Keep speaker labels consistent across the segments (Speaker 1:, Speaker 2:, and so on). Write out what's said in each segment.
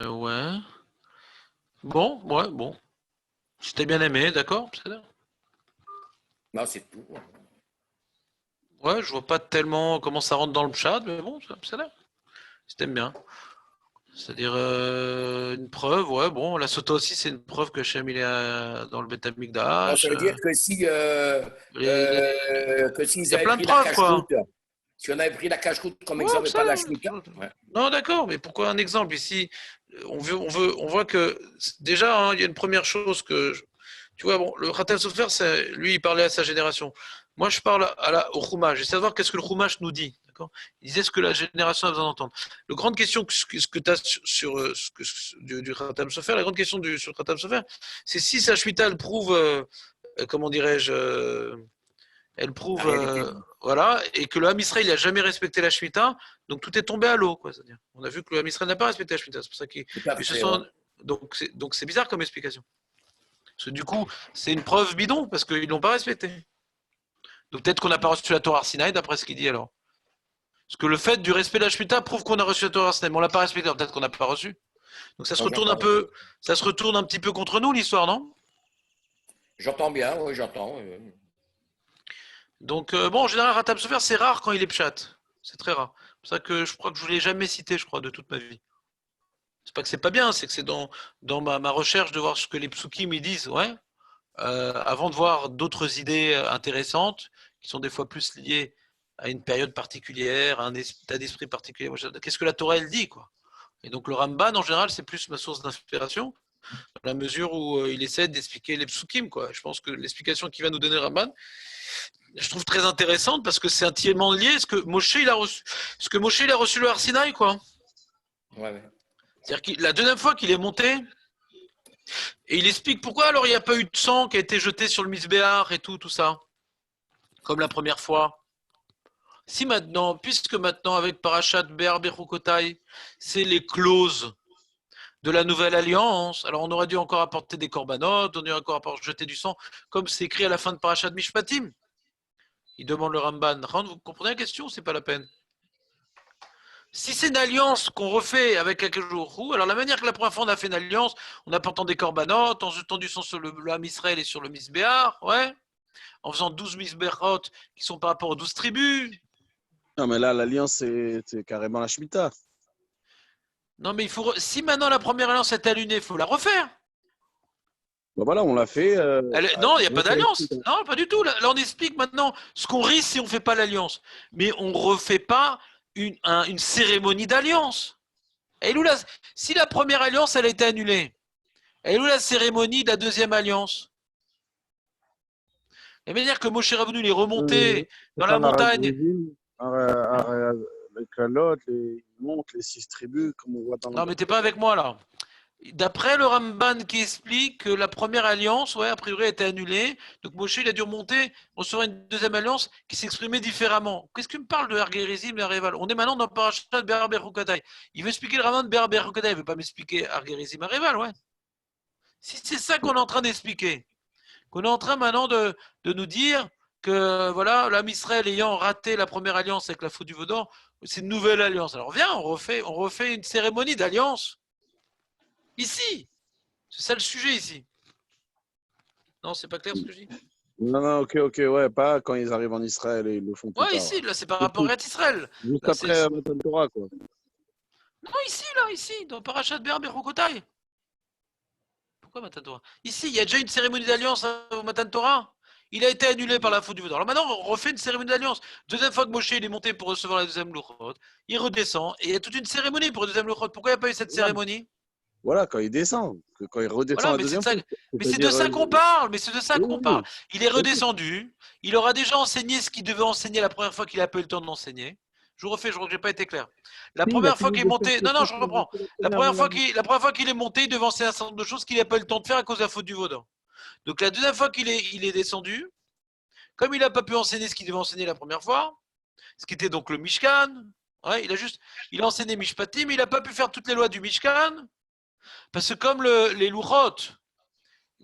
Speaker 1: Ouais. Bon, ouais, bon. Si t'as bien aimé, d'accord, c'est là.
Speaker 2: Non, c'est tout.
Speaker 1: Ouais, je vois pas tellement comment ça rentre dans le chat, mais bon, c'est là. Si t'aimes bien. C'est-à-dire une preuve, ouais, bon, la Sota aussi, c'est une preuve que Hachem, il est dans le Beth
Speaker 2: Non, ça
Speaker 1: Amikdash.
Speaker 2: veut dire que si que
Speaker 1: Il y
Speaker 2: s'ils
Speaker 1: a
Speaker 2: avaient
Speaker 1: plein de
Speaker 2: pris la
Speaker 1: preuves, quoi.
Speaker 2: cache-route, si on avait pris la cache-route comme
Speaker 1: Ouais,
Speaker 2: exemple et
Speaker 1: ça,
Speaker 2: pas la Shemitah, ouais.
Speaker 1: non, d'accord, mais pourquoi un exemple ici? On voit que déjà, hein, il y a une première chose tu vois, bon, le Khatam Sofer, lui, il parlait à sa génération. Moi, je parle au Chumash. J'essaie de voir qu'est-ce que le Chumash nous dit. D'accord. Il disait ce que la génération a besoin d'entendre. La grande question que tu as du Khatam Sofer, la grande question sur le Khatam Sofer, c'est si sa Shemitah, elle prouve, comment dirais-je, elle
Speaker 2: La
Speaker 1: prouve,
Speaker 2: réalité.
Speaker 1: voilà, et que le Ham Israël n'a jamais respecté la Shemitah, donc tout est tombé à l'eau, quoi. C'est-à-dire, on a vu que le Ham Israël n'a pas respecté la Shemitah, c'est pour ça qu'ils
Speaker 2: Tout à
Speaker 1: se
Speaker 2: fait, ouais.
Speaker 1: sont, donc c'est bizarre comme explication. Parce que du coup, c'est une preuve bidon, parce qu'ils l'ont pas respecté. Donc peut-être qu'on n'a pas reçu la Torah Sinaï, d'après ce qu'il dit alors. Parce que le fait du respect de la Shemitah prouve qu'on a reçu la Torah Sinaï, mais on l'a pas respecté, peut-être qu'on n'a pas reçu. Donc
Speaker 2: Non, j'entends.
Speaker 1: ça se retourne un petit peu contre nous l'histoire, non?
Speaker 2: J'entends bien, oui, j'entends.
Speaker 1: Donc bon, en général, Ratab Sofer, c'est rare quand il est pchat. C'est très rare. C'est pour ça que je crois que je ne l'ai jamais cité, je crois, de toute ma vie. C'est pas que c'est pas bien, c'est que c'est dans ma recherche de voir ce que les psukim ils disent, ouais, avant de voir d'autres idées intéressantes, qui sont des fois plus liées à une période particulière, à un état d'esprit particulier. Qu'est-ce que la Torah elle dit, quoi? Et donc le Ramban, en général, c'est plus ma source d'inspiration, dans la mesure où il essaie d'expliquer les psukim, quoi. Je pense que l'explication qu'il va nous donner le Ramban, je trouve très intéressante parce que c'est intimement lié. Ce que Moshe il a reçu le Arsinaï, quoi.
Speaker 2: Ouais, ouais.
Speaker 1: C'est-à-dire que la deuxième fois qu'il est monté, et il explique pourquoi alors il n'y a pas eu de sang qui a été jeté sur le misbéar et tout ça, comme la première fois. Si maintenant, puisque maintenant avec Parashat Be'ar Bechukotai, c'est les clauses de la nouvelle alliance, alors on aurait dû encore apporter des corbanotes, on aurait encore apporter jeter du sang, comme c'est écrit à la fin de Parashat Mishpatim. Il demande le Ramban. Vous comprenez la question? C'est pas la peine. Si c'est une alliance qu'on refait avec Akajourou, alors la manière que la première fois on a fait une alliance, en apportant des corbanotes, en jetant du sang sur le Ham Israël et sur le Misbéar, ouais, en faisant 12 Misbéarot qui sont par rapport aux 12 tribus.
Speaker 3: Non, mais là, l'alliance, c'est carrément la Shemitah.
Speaker 1: Non, mais si maintenant la première alliance est allumée, il faut la refaire.
Speaker 3: Ben voilà, on l'a fait.
Speaker 1: Non, il n'y a pas
Speaker 3: grâce à la
Speaker 1: d'alliance.
Speaker 3: Shemitah.
Speaker 1: Non, pas du tout. Là, on explique maintenant ce qu'on risque si on ne fait pas l'alliance. Mais on ne refait pas une cérémonie d'alliance. Et là, si la première alliance, elle a été annulée, et où la cérémonie de la deuxième alliance? La manière que Moshe Rabbeinu est remonté
Speaker 3: C'est
Speaker 1: dans
Speaker 3: pas
Speaker 1: la
Speaker 3: la
Speaker 1: montagne.
Speaker 3: résine, les calottes, les montes, les 6 tribus, comme on voit dans le.
Speaker 1: Non, mais t'es pas avec moi là. D'après le Ramban qui explique que la première alliance, ouais, a priori, a été annulée. Donc Moshe, il a dû remonter, recevoir une deuxième alliance qui s'exprimait différemment. Qu'est-ce que tu me parles de Argérizim et Aréval? On est maintenant dans le parachat de Be'ar Bechukotai. Il veut expliquer le Ramban de Be'ar Bechukotai, il veut pas m'expliquer Argérizim et Aréval, ouais. Si c'est ça qu'on est en train d'expliquer, qu'on est en train maintenant de nous dire que voilà, l'âme Israël ayant raté la première alliance avec la faute du Vaudan, c'est une nouvelle alliance. Alors viens, on refait une cérémonie d'alliance. Ici. C'est ça le sujet ici. Non, c'est pas clair ce que je dis?
Speaker 3: Non, non, ok, ouais, pas quand ils arrivent en Israël et ils le font plus
Speaker 1: Ouais,
Speaker 3: tard.
Speaker 1: ici, là, c'est par
Speaker 3: Tout de
Speaker 1: rapport
Speaker 3: suite.
Speaker 1: à Israël.
Speaker 3: Juste
Speaker 1: Là,
Speaker 3: après Matan Torah, quoi.
Speaker 1: Non, ici, dans Parashat Be'ar Bechukotai. Pourquoi Matan Torah? Ici, il y a déjà une cérémonie d'alliance au Matan Torah. Il a été annulé par la faute du Vaudan. Alors maintenant, on refait une cérémonie d'alliance. Deuxième fois que Moshe il est monté pour recevoir la deuxième louchot, il redescend et il y a toute une cérémonie pour la deuxième louchot. Pourquoi il n'y a pas eu cette cérémonie?
Speaker 3: Voilà, quand il descend. Quand il redescend
Speaker 1: Voilà,
Speaker 3: la
Speaker 1: mais c'est
Speaker 3: deuxième
Speaker 1: de ça,
Speaker 3: fois.
Speaker 1: mais c'est
Speaker 3: C'est-à-dire.
Speaker 1: de ça qu'on parle. Mais c'est de ça
Speaker 3: Oui,
Speaker 1: qu'on parle.
Speaker 3: oui,
Speaker 1: Il est
Speaker 3: ok.
Speaker 1: redescendu. Il aura déjà enseigné ce qu'il devait enseigner la première fois qu'il a pas eu le temps d'enseigner. Je vous refais, je crois que j'ai pas été clair. La
Speaker 3: Si, il a
Speaker 1: première fois
Speaker 3: fini
Speaker 1: qu'il est
Speaker 3: de faire
Speaker 1: monté,
Speaker 3: ce
Speaker 1: non, non,
Speaker 3: truc
Speaker 1: je
Speaker 3: qu'il avait
Speaker 1: reprends.
Speaker 3: fait la première fois.
Speaker 1: La première fois qu'il est monté, il devait enseigner un certain nombre de choses qu'il n'a pas eu le temps de faire à cause de la faute du Vaudan. Donc la deuxième fois il est descendu, comme il n'a pas pu enseigner ce qu'il devait enseigner la première fois, ce qui était donc le Mishkan, ouais, il a enseigné Mishpatim, mais il n'a pas pu faire toutes les lois du Mishkan, parce que comme les Louchot,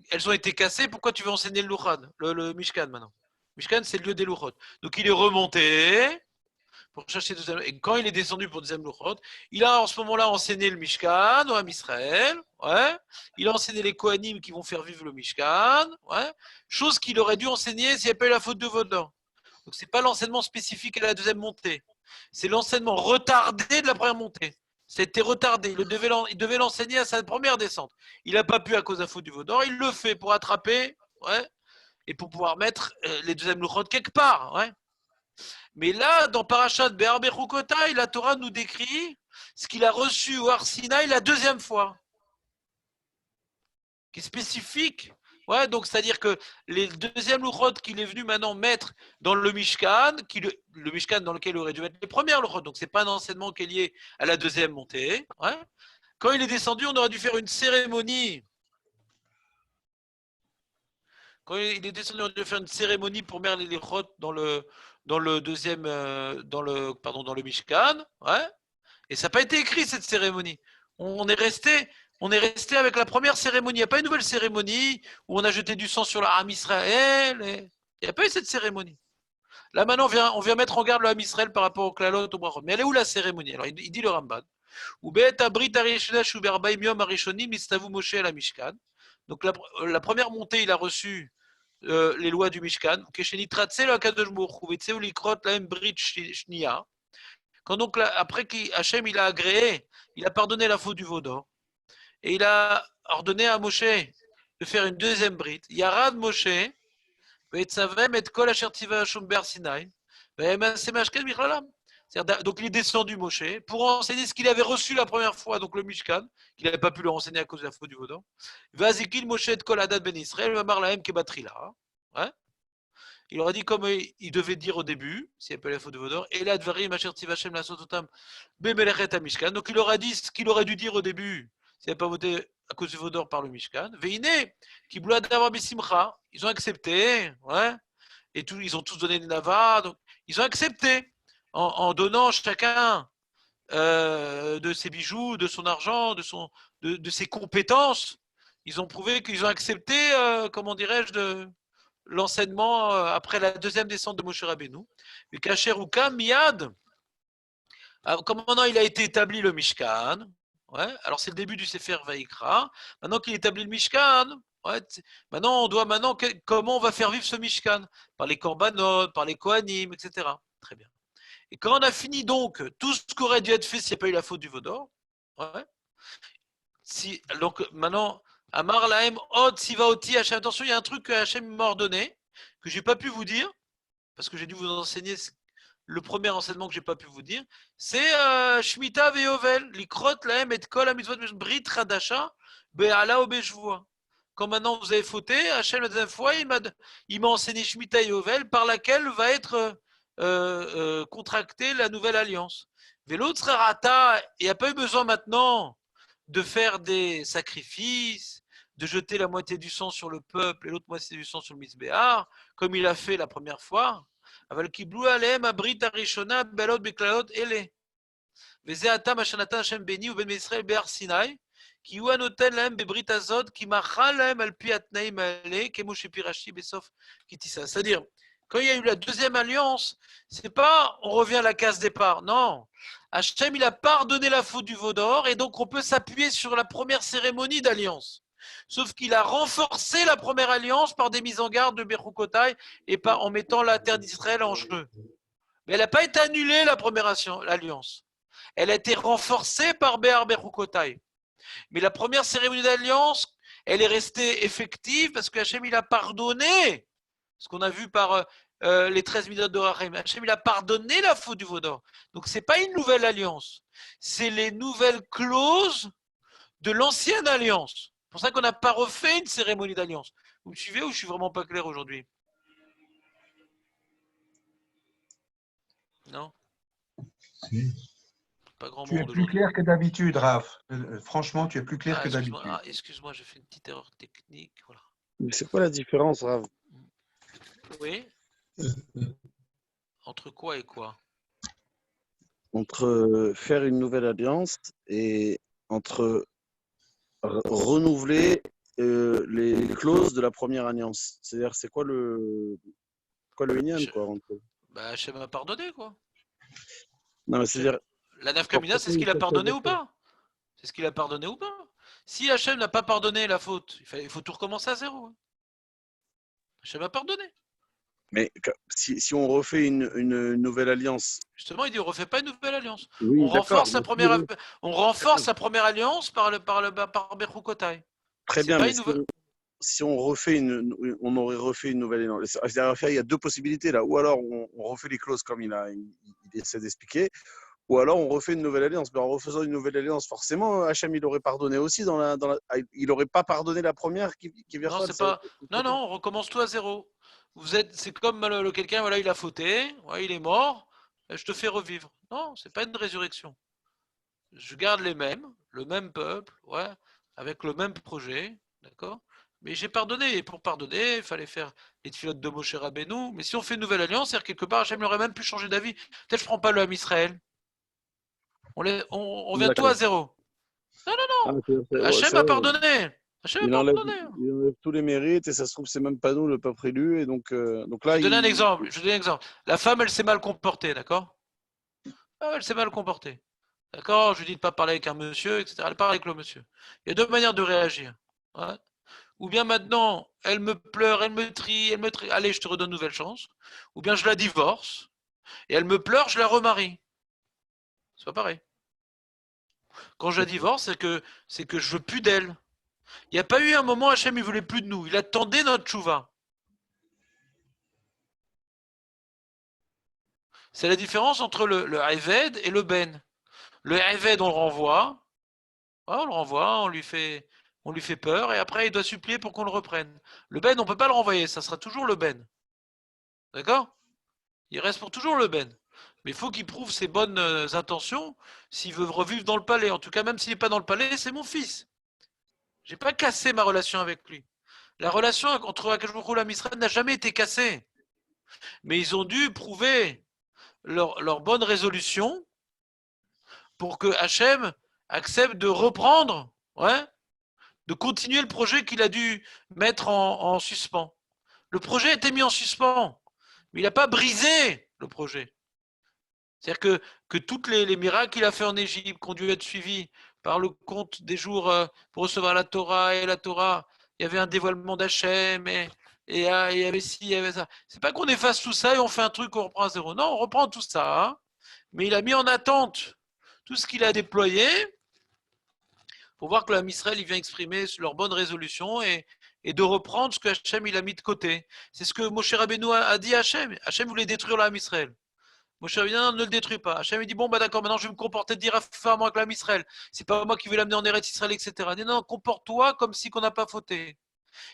Speaker 1: elles ont été cassées, pourquoi tu veux enseigner le Mishkan maintenant? Mishkan, c'est le lieu des Louchot. Donc il est remonté pour chercher deuxième. Et quand il est descendu pour deuxième Luchot, il a en ce moment-là enseigné le Mishkan, au Ham Israël, ouais. Il a enseigné les Kohanim qui vont faire vivre le Mishkan, ouais. Chose qu'il aurait dû enseigner s'il n'y avait pas eu la faute de Vodor. Donc c'est pas l'enseignement spécifique à la deuxième montée. C'est l'enseignement retardé de la première montée. C'était retardé. Il devait l'enseigner à sa première descente. Il n'a pas pu à cause de la faute du Vaudor. Il le fait pour attraper, ouais, et pour pouvoir mettre les deuxièmes Luchot quelque part, ouais. Mais là, dans Parashat Be'ar Bechukotai, la Torah nous décrit ce qu'il a reçu au Har Sinaï la deuxième fois, qui est spécifique. Ouais, donc c'est-à-dire que les deuxièmes Luchot qu'il est venu maintenant mettre dans le Mishkan, le Mishkan dans lequel il aurait dû mettre les premières Luchot, donc c'est pas un enseignement qui est lié à la deuxième montée. Ouais. Quand il est descendu, on aurait dû faire une cérémonie. Quand il est descendu, on aurait dû faire une cérémonie pour mettre les Luchot dans le deuxième, dans le Mishkan. Ouais. Et ça n'a pas été écrit cette cérémonie. On est resté avec la première cérémonie. Il n'y a pas une nouvelle cérémonie où on a jeté du sang sur le Ham Israël. Il n'y a pas eu cette cérémonie. Là maintenant, on vient mettre en garde le Ham Israël par rapport au Klalot, au Brachot. Mais elle est où la cérémonie? Alors il dit le Ramban. Donc la première montée, il a reçu les lois du Mishkan. Quand donc, après qu'Hachem il a agréé, il a pardonné la faute du Vaudor, et il a ordonné à Moshe de faire une deuxième brite. Yarad Moshe, et Kol Asher Tiva Hashom Ber Sinai, donc il est descendu Moshe pour enseigner ce qu'il avait reçu la première fois, donc le Mishkan, qu'il n'avait pas pu le renseigner à cause de la faute du Vaudor. Vazikil Moshe et Kol Hadad Ben Israël, Vamar Lahem Kebatrila. Ouais. Il aurait dit comme il devait dire au début, s'il n'y a pas la faute de Vaudor, et là, Dvarim, Asher Tivachem, la Sototam, Bemelechet Mishkan. Donc il aurait dit ce qu'il aurait dû dire au début, s'il n'avait pas voté à cause de Vaudor par le Mishkan. Veine, qui bloua d'avoir Bissimcha, ils ont accepté, ouais, et tout, ils ont tous donné des navas, donc ils ont accepté, en donnant chacun de ses bijoux, de son argent, de ses compétences. Ils ont prouvé qu'ils ont accepté, comment dirais-je, l'enseignement après la deuxième descente de Moshe Rabbeinu. Mais Kacher Uka Miyad, comme maintenant il a été établi le Mishkan, ouais, alors c'est le début du Sefer Vaikra, maintenant qu'il établit le Mishkan, ouais, maintenant on doit comment on va faire vivre ce Mishkan? Par les Korbanot, par les Kohanim, etc. Très bien. Et quand on a fini donc tout ce qui aurait dû être fait s'il n'y a pas eu la faute du Vaudor, ouais, donc maintenant, Amar Lahem Od Sivaoti Hachem. Attention, il y a un truc que Hachem m'a ordonné, que je n'ai pas pu vous dire, parce que j'ai dû vous enseigner le premier enseignement que je n'ai pas pu vous dire, c'est Shemitah Veyovel, Likrot Lahem et Kol Amitzvot Brit Radasha, Be'ala Obeshvua. Quand maintenant vous avez fauté, Hachem la deuxième fois, il m'a enseigné Shemitah et Yovel, par laquelle va être contractée la nouvelle alliance. Vélo Tsrarata, il n'y a pas eu besoin maintenant de faire des sacrifices, de jeter la moitié du sang sur le peuple et l'autre moitié du sang sur le Mizbéar, comme il a fait la première fois. Aval kiblou alehem abrit arishona belot beklalot ele. Veze atam ashanatan Hashem beni uben Israël be'ar Sinai, ki hu anoten lahem bebrit azod, ki machal lahem al pi atnaim ale, kemo shepirashi besof kitissa. C'est-à-dire, quand il y a eu la deuxième alliance, c'est pas on revient à la case départ, non. Hachem, il a pardonné la faute du Vaudor et donc on peut s'appuyer sur la première cérémonie d'alliance. Sauf qu'il a renforcé la première alliance par des mises en garde de Bechukotai et en mettant la terre d'Israël en jeu. Mais elle n'a pas été annulée, la première alliance. Elle a été renforcée par Be'ar Bechukotai. Mais la première cérémonie d'alliance, elle est restée effective parce que Hachem, il a pardonné. Ce qu'on a vu par les 13 minutes de Rachem. Hachem, il a pardonné la faute du Vaudor. Donc, ce n'est pas une nouvelle alliance. C'est les nouvelles clauses de l'ancienne alliance. C'est pour ça qu'on n'a pas refait une cérémonie d'alliance. Vous me suivez ou je suis vraiment pas clair aujourd'hui? Non? Pas grand
Speaker 4: Tu es
Speaker 1: monde
Speaker 4: plus clair que d'habitude, Raph. Franchement, tu es plus clair que
Speaker 1: excuse-moi.
Speaker 4: d'habitude.
Speaker 1: Excuse-moi, j'ai fait une petite erreur technique. Voilà.
Speaker 3: Mais c'est quoi la différence, Rav?
Speaker 1: Oui? Entre quoi et quoi?
Speaker 3: Entre faire une nouvelle alliance et entre renouveler les clauses de la première alliance. C'est-à-dire, c'est quoi le Inyan, quoi, entre eux?
Speaker 1: Bah, Hachem m'a pardonné, quoi.
Speaker 3: Non, mais c'est-à-dire,
Speaker 1: La nafkamina, c'est ce qu'il a pardonné ou pas? C'est ce qu'il a pardonné ou pas? Si Hachem n'a pas pardonné la faute, il faut tout recommencer à zéro. Hachem a pardonné.
Speaker 3: mais si on refait une nouvelle alliance,
Speaker 1: Justement, il dit on refait pas une nouvelle alliance.
Speaker 3: oui,
Speaker 1: On
Speaker 3: d'accord.
Speaker 1: renforce la première alliance par Bechou Kotai.
Speaker 3: Très
Speaker 1: C'est
Speaker 3: bien,
Speaker 1: pas
Speaker 3: mais
Speaker 1: une nouvelle.
Speaker 3: si on refait on aurait refait une nouvelle alliance. Il y a deux possibilités là. Ou alors on refait les clauses comme il essaie d'expliquer, ou alors on refait une nouvelle alliance. Mais en refaisant une nouvelle alliance, forcément, Hachem, il aurait pardonné aussi il aurait pas pardonné la première qui vient
Speaker 1: Non,
Speaker 3: pas.
Speaker 1: c'est pas. Non, non, on recommence tout à zéro. C'est comme quelqu'un, voilà, il a fauté, ouais, il est mort, je te fais revivre. Non, c'est pas une résurrection. Je garde le même peuple, ouais, avec le même projet, d'accord. Mais j'ai pardonné, et pour pardonner, il fallait faire les tfilotes de Moshe Rabbeinu. Mais si on fait une nouvelle alliance, c'est-à-dire quelque part, Hachem n'aurait même pu changer d'avis. Peut-être je prends pas le Ham Israël. On vient tout à
Speaker 3: D'accord.
Speaker 1: zéro. Non,
Speaker 3: Ah,
Speaker 1: non, non.
Speaker 3: ouais,
Speaker 1: Hachem
Speaker 3: c'est
Speaker 1: a
Speaker 3: vrai.
Speaker 1: pardonné. Hachem a pardonné.
Speaker 3: Il enlève tous les mérites et ça se trouve c'est même pas nous le peuple élu et donc
Speaker 1: Je
Speaker 3: là
Speaker 1: vais donner un exemple. Je vais donner un exemple. La femme, elle s'est mal comportée, d'accord? Ah, elle s'est mal comportée. D'accord? Je lui dis de ne pas parler avec un monsieur, etc. Elle parle avec le monsieur. Il y a deux manières de réagir. Ouais. Ou bien maintenant, elle me pleure, elle me trie, allez, je te redonne une nouvelle chance. Ou bien je la divorce, et elle me pleure, je la remarie. C'est pas pareil. Quand je la divorce, c'est que je veux plus d'elle. Il n'y a pas eu un moment, Hachem, il voulait plus de nous. Il attendait notre tchouva. C'est la différence entre le Eved et le Ben. Le Eved, on le renvoie. Ouais, on le renvoie, on lui fait peur, et après, il doit supplier pour qu'on le reprenne. Le Ben, on ne peut pas le renvoyer, ça sera toujours le Ben. D'accord? Il reste pour toujours le Ben. Mais il faut qu'il prouve ses bonnes intentions s'il veut revivre dans le palais. En tout cas, même s'il n'est pas dans le palais, c'est mon fils. J'ai pas cassé ma relation avec lui. La relation entre Akashbukh et Misraël n'a jamais été cassée. Mais ils ont dû prouver leur bonne résolution pour que Hachem accepte de reprendre, ouais, de continuer le projet qu'il a dû mettre en suspens. Le projet a été mis en suspens, mais il n'a pas brisé le projet. C'est-à-dire que tous les miracles qu'il a fait en Égypte, qui ont dû être suivis par le compte des jours pour recevoir la Torah et la Torah, il y avait un dévoilement d'Hachem et il y avait ci, il y avait ça. C'est pas qu'on efface tout ça et on fait un truc, on reprend à zéro. Non, on reprend tout ça, hein, mais il a mis en attente tout ce qu'il a déployé pour voir que l'âme Israël il vient exprimer leur bonne résolution et de reprendre ce que Hachem il a mis de côté. C'est ce que Moshe Rabbeinu a dit à Hachem. Hachem voulait détruire l'âme Israël. Moshe Rabbeinu non, ne le détruis pas. Hachem il dit bon bah d'accord, maintenant je vais me comporter différemment avec l'âme Israël. C'est pas moi qui vais l'amener en Eretz Israël, etc. Non, non, comporte-toi comme si qu'on n'a pas fauté.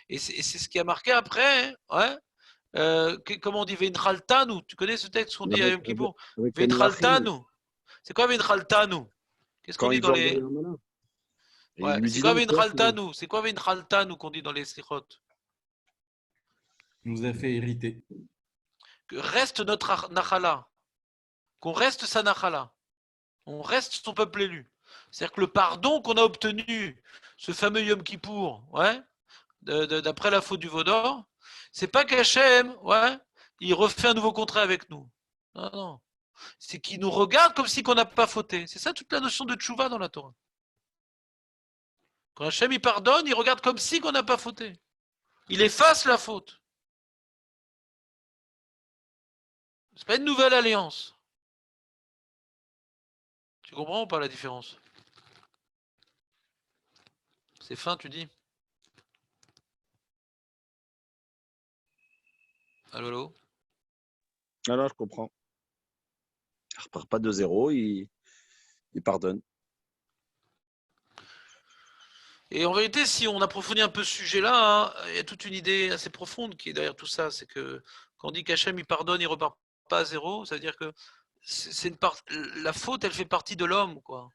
Speaker 1: Et c'est ce qui a marqué après, ouais. Comment on dit Veinraltanu? Tu connais ce texte qu'on dit à Yom Kippour?
Speaker 3: avec les Melachim,
Speaker 1: Veinraltanu. C'est quoi Veinraltanu? Qu'est-ce qu'on
Speaker 3: quand
Speaker 1: dit
Speaker 3: ils
Speaker 1: dans
Speaker 3: ont
Speaker 1: les.
Speaker 3: envoyé un malin. Et il
Speaker 1: Ouais,
Speaker 3: lui
Speaker 1: c'est
Speaker 3: dit
Speaker 1: quoi
Speaker 3: non, toi,
Speaker 1: Veinraltanu? C'est quoi Veinraltanu qu'on dit dans les Slichot?
Speaker 5: Il nous a fait hériter.
Speaker 1: Que reste notre Nachala. Qu'on reste sa Nachala. On reste son peuple élu. C'est-à-dire que le pardon qu'on a obtenu, ce fameux Yom Kippour, ouais, d'après la faute du Vaudor, c'est pas qu'Hachem, ouais, il refait un nouveau contrat avec nous. Non, non. C'est qu'il nous regarde comme si qu'on n'a pas fauté. C'est ça toute la notion de tchouva dans la Torah. Quand Hachem il pardonne, il regarde comme si qu'on n'a pas fauté. Il efface la faute. C'est pas une nouvelle alliance. Tu comprends ou pas la différence? C'est fin, tu dis? Allô, allô?
Speaker 3: Alors, je comprends. Il repart pas de zéro, il pardonne.
Speaker 1: Et en vérité, si on approfondit un peu ce sujet-là, hein, il y a toute une idée assez profonde qui est derrière tout ça. C'est que quand on dit qu'Hachem il pardonne, il repart pas à zéro, ça veut dire que c'est la faute, elle fait partie de l'homme, quoi.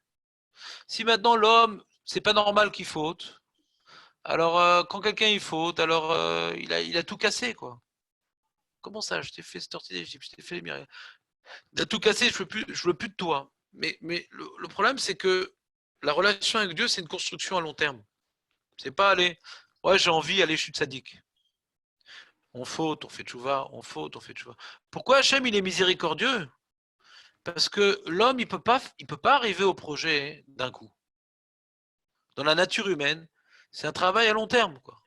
Speaker 1: Si maintenant l'homme, c'est pas normal qu'il faute, alors quand quelqu'un il faute, alors il a tout cassé, quoi. Comment ça? Je t'ai fait sortir d'Égypte, je t'ai fait les miracles. Il a tout cassé, je veux plus de toi. Mais le problème, c'est que la relation avec Dieu, c'est une construction à long terme. C'est pas aller, ouais, j'ai envie, allez, je suis sadique. On faute, on fait tchouva, on faute, on fait tchouva. Pourquoi Hachem, il est miséricordieux? Parce que l'homme, il peut pas arriver au projet d'un coup. Dans la nature humaine, c'est un travail à long terme, quoi.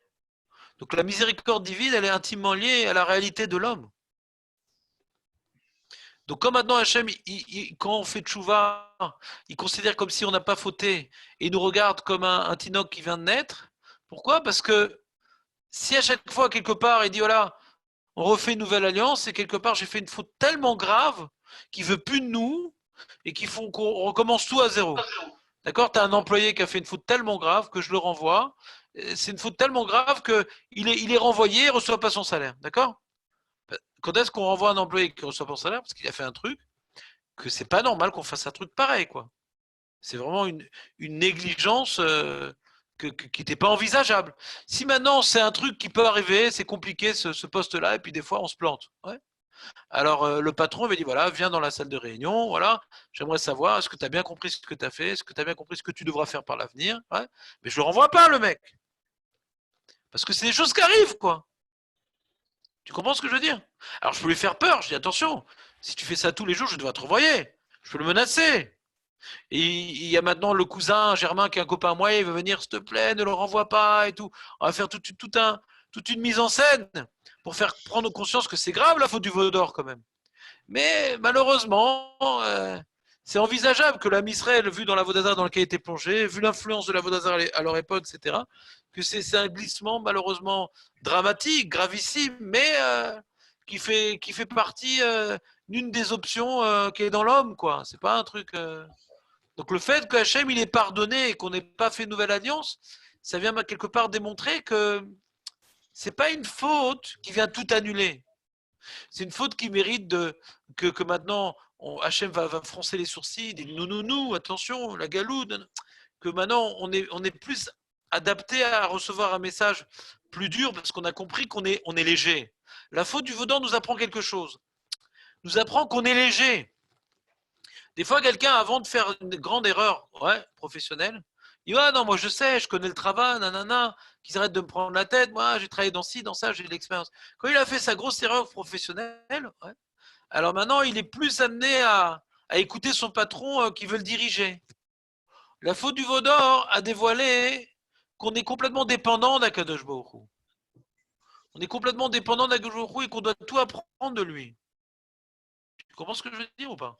Speaker 1: Donc la miséricorde divine, elle est intimement liée à la réalité de l'homme. Donc quand maintenant Hachem, quand on fait tchouva, il considère comme si on n'a pas fauté, et il nous regarde comme un tinoc qui vient de naître. Pourquoi? Parce que si à chaque fois, quelque part, il dit, voilà, on refait une nouvelle alliance, et quelque part, j'ai fait une faute tellement grave qu'il veut plus de nous, et qu'il faut qu'on recommence tout à zéro. D'accord? Tu as un employé qui a fait une faute tellement grave que je le renvoie. C'est une faute tellement grave qu'il est renvoyé et ne reçoit pas son salaire. D'accord? Quand est-ce qu'on renvoie un employé qui ne reçoit pas son salaire parce qu'il a fait un truc que c'est pas normal qu'on fasse un truc pareil, quoi. C'est vraiment une négligence qui n'était pas envisageable. Si maintenant c'est un truc qui peut arriver, c'est compliqué ce poste-là, et puis des fois on se plante. Ouais. Alors le patron avait dit, voilà, viens dans la salle de réunion, voilà, j'aimerais savoir, est-ce que tu as bien compris ce que tu as fait, est-ce que tu as bien compris ce que tu devras faire par l'avenir, ouais. Mais je le renvoie pas, le mec. Parce que c'est des choses qui arrivent, quoi. Tu comprends ce que je veux dire? Alors je peux lui faire peur, je dis, attention, si tu fais ça tous les jours, je devrais te renvoyer. Je peux le menacer. Et il y a maintenant le cousin Germain qui est un copain à moi, il veut venir, s'il te plaît, ne le renvoie pas et tout. On va faire toute une mise en scène pour faire prendre conscience que c'est grave la faute du veau d'or quand même. Mais malheureusement, c'est envisageable que l'âme Israël, vu dans la Vodazara dans laquelle il était plongé, vu l'influence de la Vodazara à leur époque, etc., que c'est un glissement malheureusement dramatique, gravissime, mais qui fait partie d'une des options qui est dans l'homme, quoi. C'est pas un truc. Donc le fait que Hachem il est pardonné et qu'on n'ait pas fait une nouvelle alliance, ça vient quelque part démontrer que c'est pas une faute qui vient tout annuler. C'est une faute qui mérite que maintenant Hachem va froncer les sourcils, dit non, attention, la galoude, que maintenant on est plus adapté à recevoir un message plus dur parce qu'on a compris qu'on est léger. La faute du Vaudan nous apprend quelque chose. Nous apprend qu'on est léger. Des fois, quelqu'un, avant de faire une grande erreur professionnelle, il dit ah non, moi je sais, je connais le travail, nanana, qu'ils arrêtent de me prendre la tête, moi j'ai travaillé dans ci, dans ça, j'ai de l'expérience. Quand il a fait sa grosse erreur professionnelle, alors maintenant il est plus amené à écouter son patron qui veut le diriger. La faute du veau d'or a dévoilé qu'on est complètement dépendant d'Akadosh Baruch Hu. On est complètement dépendant d'Akadosh Baruch Hu et qu'on doit tout apprendre de lui. Tu comprends ce que je veux dire ou pas?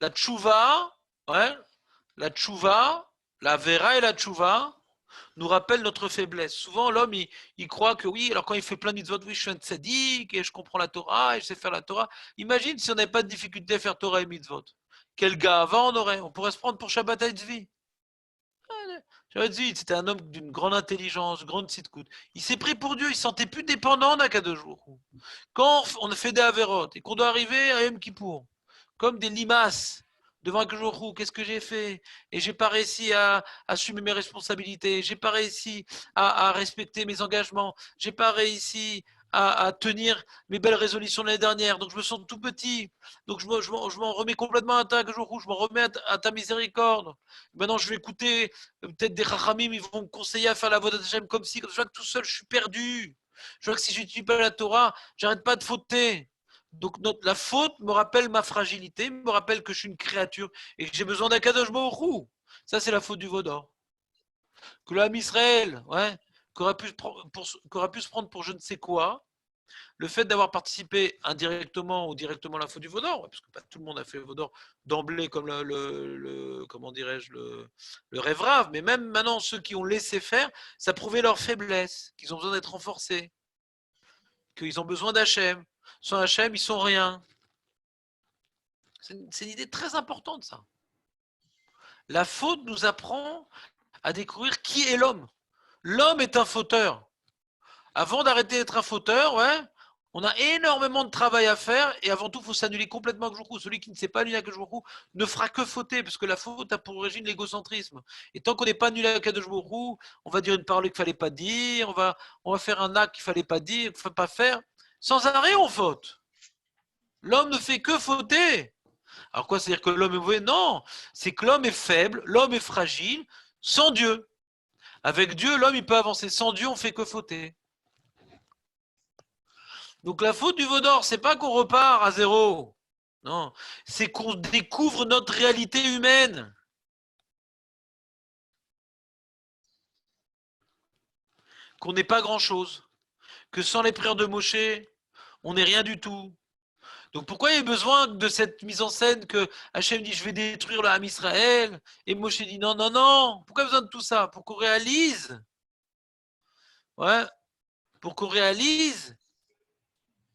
Speaker 1: La tchouva, la vera et la tchouva nous rappellent notre faiblesse. Souvent, l'homme, il croit que oui, alors quand il fait plein de mitzvot, oui, je suis un tzaddik et je comprends la Torah et je sais faire la Torah. Imagine si on n'avait pas de difficulté à faire Torah et mitzvot. Quel gars avant on aurait? On pourrait se prendre pour Shabbat Tzvi. Shabbat Tzvi, c'était un homme d'une grande intelligence, grande tzidkout. Il s'est pris pour Dieu, il ne se sentait plus dépendant d'Akadosh Baruch Hu. Quand on a fait des averot et qu'on doit arriver à Yom Kippour, comme des limaces devant un jour, qu'est-ce que j'ai fait? Et j'ai pas réussi à assumer mes responsabilités, j'ai pas réussi à respecter mes engagements, j'ai pas réussi à tenir mes belles résolutions de l'année dernière, donc je me sens tout petit, donc je m'en remets complètement à ta jour, je m'en remets à ta miséricorde. Maintenant je vais écouter peut-être des rachamim, ils vont me conseiller à faire la voie d'Hachem comme si, je vois que tout seul je suis perdu, je vois que si je n'étudie pas la Torah, j'arrête pas de fauter. Donc la faute me rappelle ma fragilité, me rappelle que je suis une créature et que j'ai besoin d'un Kadosh Baruch Hu. Ça, c'est la faute du veau d'or. Que l'âme Israël, qu'aurait pu se prendre pour je ne sais quoi, le fait d'avoir participé indirectement ou directement à la faute du veau d'or, parce que pas tout le monde a fait le veau d'or d'emblée comme comment dirais-je, le rêve rave, mais même maintenant, ceux qui ont laissé faire, ça prouvait leur faiblesse, qu'ils ont besoin d'être renforcés, qu'ils ont besoin d'Hachem. Sans Hachem, ils sont rien. C'est une idée très importante, ça. La faute nous apprend à découvrir qui est l'homme. L'homme est un fauteur. Avant d'arrêter d'être un fauteur, on a énormément de travail à faire et avant tout, il faut s'annuler complètement à Kajoukou. Celui qui ne sait pas annuler à Kajoukou ne fera que fauter parce que la faute a pour origine l'égocentrisme. Et tant qu'on n'est pas annulé à Kajoukou, on va dire une parole qu'il ne fallait pas dire, on va faire un acte qu'il ne fallait pas dire, qu'il ne faut pas faire. Sans arrêt, on faute. L'homme ne fait que fauter. Alors quoi, c'est-à-dire que l'homme est mauvais? Non, c'est que l'homme est faible, l'homme est fragile, sans Dieu. Avec Dieu, l'homme, il peut avancer. Sans Dieu, on fait que fauter. Donc la faute du veau d'or, c'est pas qu'on repart à zéro. Non, c'est qu'on découvre notre réalité humaine. Qu'on n'est pas grand-chose. Que sans les prières de Moshe, on n'est rien du tout. Donc pourquoi il y a besoin de cette mise en scène que Hachem dit je vais détruire le Ham Israël et Moshe dit non, non, non. Pourquoi besoin de tout ça? Pour qu'on réalise, ouais, pour qu'on réalise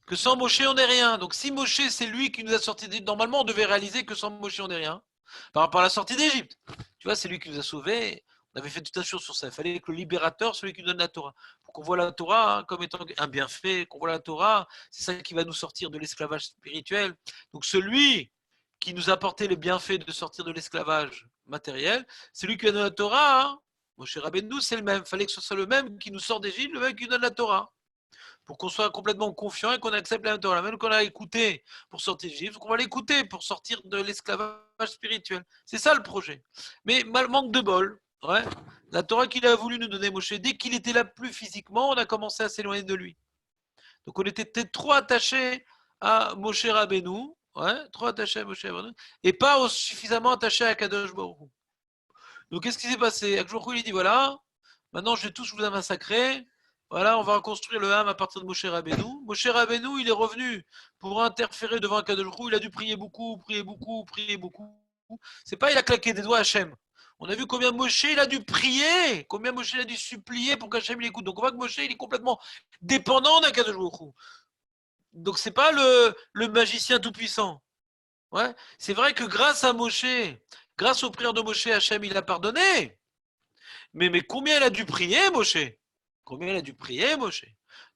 Speaker 1: que sans Moshe on n'est rien. Donc si Moshe c'est lui qui nous a sortis d'Égypte, normalement on devait réaliser que sans Moshe on n'est rien. Par rapport à la sortie d'Égypte. Tu vois, c'est lui qui nous a sauvés. On avait fait tout un show sur ça. Il fallait que le libérateur, celui qui nous donne la Torah. Pour qu'on voit la Torah comme étant un bienfait, qu'on voit la Torah, c'est ça qui va nous sortir de l'esclavage spirituel. Donc celui qui nous a apporté les bienfaits de sortir de l'esclavage matériel, c'est lui qui a donné la Torah. Hein. Moshe Rabbeinu, c'est le même. Il fallait que ce soit le même qui nous sort d'Égypte, le même qui nous donne la Torah. Pour qu'on soit complètement confiant et qu'on accepte la Torah. Même qu'on a écouté pour sortir d'Égypte, qu'on va l'écouter pour sortir de l'esclavage spirituel. C'est ça le projet. Mais manque de bol. Ouais. La Torah qu'il a voulu nous donner, Moshe, dès qu'il était là plus physiquement, on a commencé à s'éloigner de lui. Donc on était peut-être trop attachés à Moshe Rabbeinu, ouais, trop attachés à Moshe Rabbeinu, et pas suffisamment attachés à Kadosh Baruch Hu. Donc qu'est-ce qui s'est passé? Kadosh Baruch Hu, il dit voilà, maintenant je vais tous vous massacrer. Voilà, on va reconstruire le Ham à partir de Moshe Rabbeinu. Moshe Rabbeinu, il est revenu pour interférer devant Kadosh Baruch Hu. Il a dû prier beaucoup, prier beaucoup, prier beaucoup. C'est pas il a claqué des doigts à Hachem. On a vu combien Moshe il a dû prier, combien Moshe il a dû supplier pour qu'Hachem l'écoute. Donc on voit que Moshe il est complètement dépendant d'un Kadosh Baruch Hu. Donc c'est pas le magicien tout puissant. Ouais, c'est vrai que grâce à Moshe, grâce aux prières de Moshe, Hachem il a pardonné. Mais combien il a dû prier Moshe? Combien il a dû prier Moshe?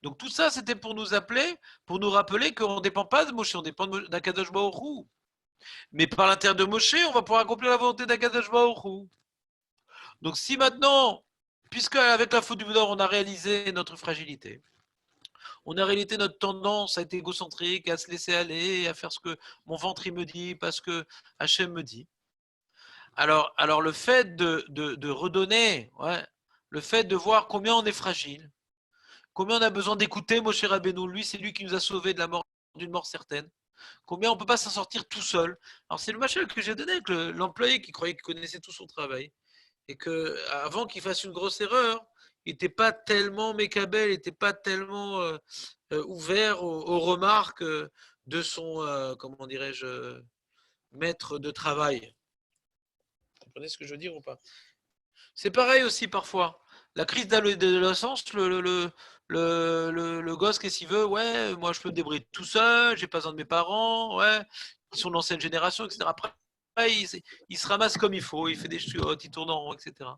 Speaker 1: Donc tout ça, c'était pour nous appeler, pour nous rappeler qu'on ne dépend pas de Moshe, on dépend d'Akadosh Baruch Hu. Mais par l'intérieur de Moshe, on va pouvoir accomplir la volonté d'Akadosh Baruch Hu. Donc si maintenant, puisque avec la faute du Bouddha, on a réalisé notre fragilité, on a réalisé notre tendance à être égocentrique, à se laisser aller, à faire ce que mon ventre il me dit, parce que Hachem me dit. Alors le fait de redonner, ouais, le fait de voir combien on est fragile, combien on a besoin d'écouter Moshe Rabbeinu, lui c'est lui qui nous a sauvés de la mort, d'une mort certaine. Combien on ne peut pas s'en sortir tout seul. Alors c'est le machal que j'ai donné avec l'employé qui croyait qu'il connaissait tout son travail. Et qu'avant qu'il fasse une grosse erreur, il n'était pas tellement mécabel, il n'était pas tellement ouvert aux remarques de son, comment dirais-je, maître de travail. Vous comprenez ce que je veux dire ou pas? C'est pareil aussi parfois. La crise d'adolescence, le gosse, qu'est-ce qu'il veut? Ouais, moi je peux me débrouiller tout seul, j'ai pas besoin de mes parents, ouais, ils sont d'ancienne génération, etc. Après, il se ramasse comme il faut, il fait des chiottes, il tourne en rond, etc.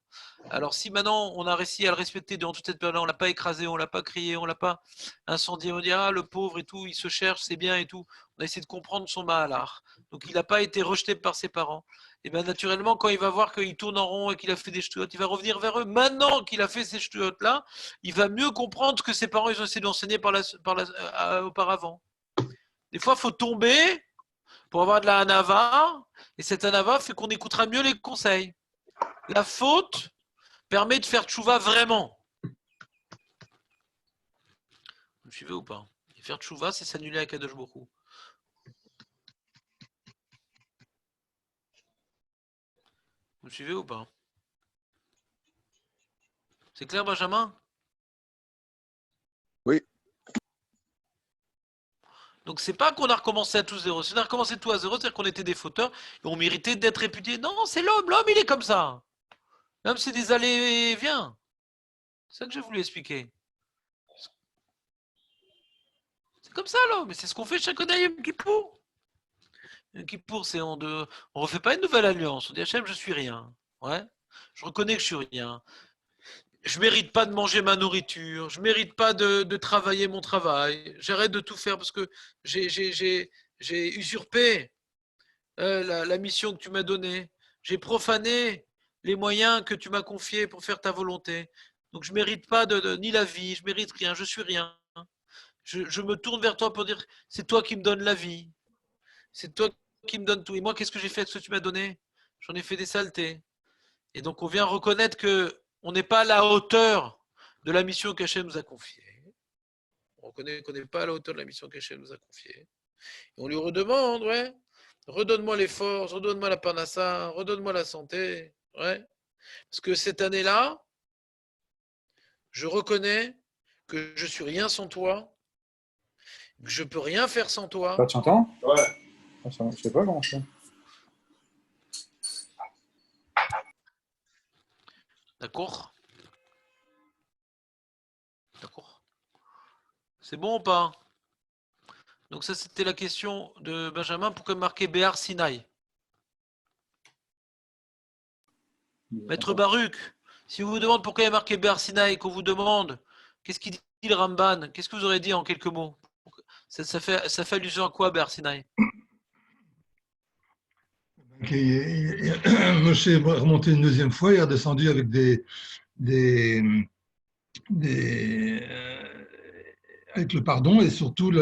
Speaker 1: Alors si maintenant on a réussi à le respecter durant toute cette période-là, on l'a pas écrasé, on l'a pas crié, on l'a pas incendié, on dit ah le pauvre et tout, il se cherche, c'est bien et tout. On a essayé de comprendre son malheur. Donc il n'a pas été rejeté par ses parents. Et bien naturellement, quand il va voir qu'il tourne en rond et qu'il a fait des ch'touillottes, il va revenir vers eux. Maintenant qu'il a fait ces ch'touillottes-là, il va mieux comprendre ce que ses parents ils ont essayé d'enseigner auparavant. Des fois, il faut tomber pour avoir de la hanava, et cette hanava fait qu'on écoutera mieux les conseils. La faute permet de faire tchouva vraiment. Vous me suivez ou pas? Et faire tchouva, c'est s'annuler à Kadosh Baruch Hu. Vous me suivez ou pas? C'est clair, Benjamin?
Speaker 3: Oui.
Speaker 1: Donc c'est pas qu'on a recommencé à tout zéro. Si on a recommencé tout à zéro, c'est-à-dire qu'on était des fauteurs et on méritait d'être répudiés. Non, c'est l'homme. L'homme, il est comme ça. L'homme, c'est des allées et viens. C'est ça que j'ai voulu expliquer. C'est comme ça l'homme. Et c'est ce qu'on fait chaque année Yom Kippour. Yom Kippour, c'est on refait pas une nouvelle alliance. On dit Hachem, je suis rien. Ouais. Je reconnais que je suis rien. Je mérite pas de manger ma nourriture, je mérite pas de travailler mon travail, j'arrête de tout faire parce que j'ai usurpé la mission que tu m'as donnée, j'ai profané les moyens que tu m'as confiés pour faire ta volonté. Donc je mérite pas ni la vie, je mérite rien, je suis rien. Je me tourne vers toi pour dire c'est toi qui me donnes la vie, c'est toi qui me donnes tout. Et moi, qu'est-ce que j'ai fait avec ce que tu m'as donné? J'en ai fait des saletés. Et donc on vient reconnaître que on n'est pas à la hauteur de la mission qu'Hachem nous a confiée. On reconnaît qu'on n'est pas à la hauteur de la mission qu'Hachem nous a confiée. Et on lui redemande, ouais, Redonne-moi les forces, redonne-moi la parnassa, redonne-moi la santé. Ouais. Parce que cette année-là, je reconnais que je suis rien sans toi, que je peux rien faire sans toi.
Speaker 5: Tu entends? Ouais. Je sais pas comment c'est.
Speaker 1: D'accord? D'accord. C'est bon ou pas? Donc ça, c'était la question de Benjamin. Pourquoi marquer Béar Sinaï? Maître Baruch, si on vous demande pourquoi il y a marqué Béar Sinaï, qu'on vous demande qu'est-ce qu'il dit le Ramban, qu'est-ce que vous aurez dit en quelques mots? Ça fait allusion à quoi, Béar Sinaï?
Speaker 6: Moshe est remonté une deuxième fois, il est redescendu avec des, avec le pardon et surtout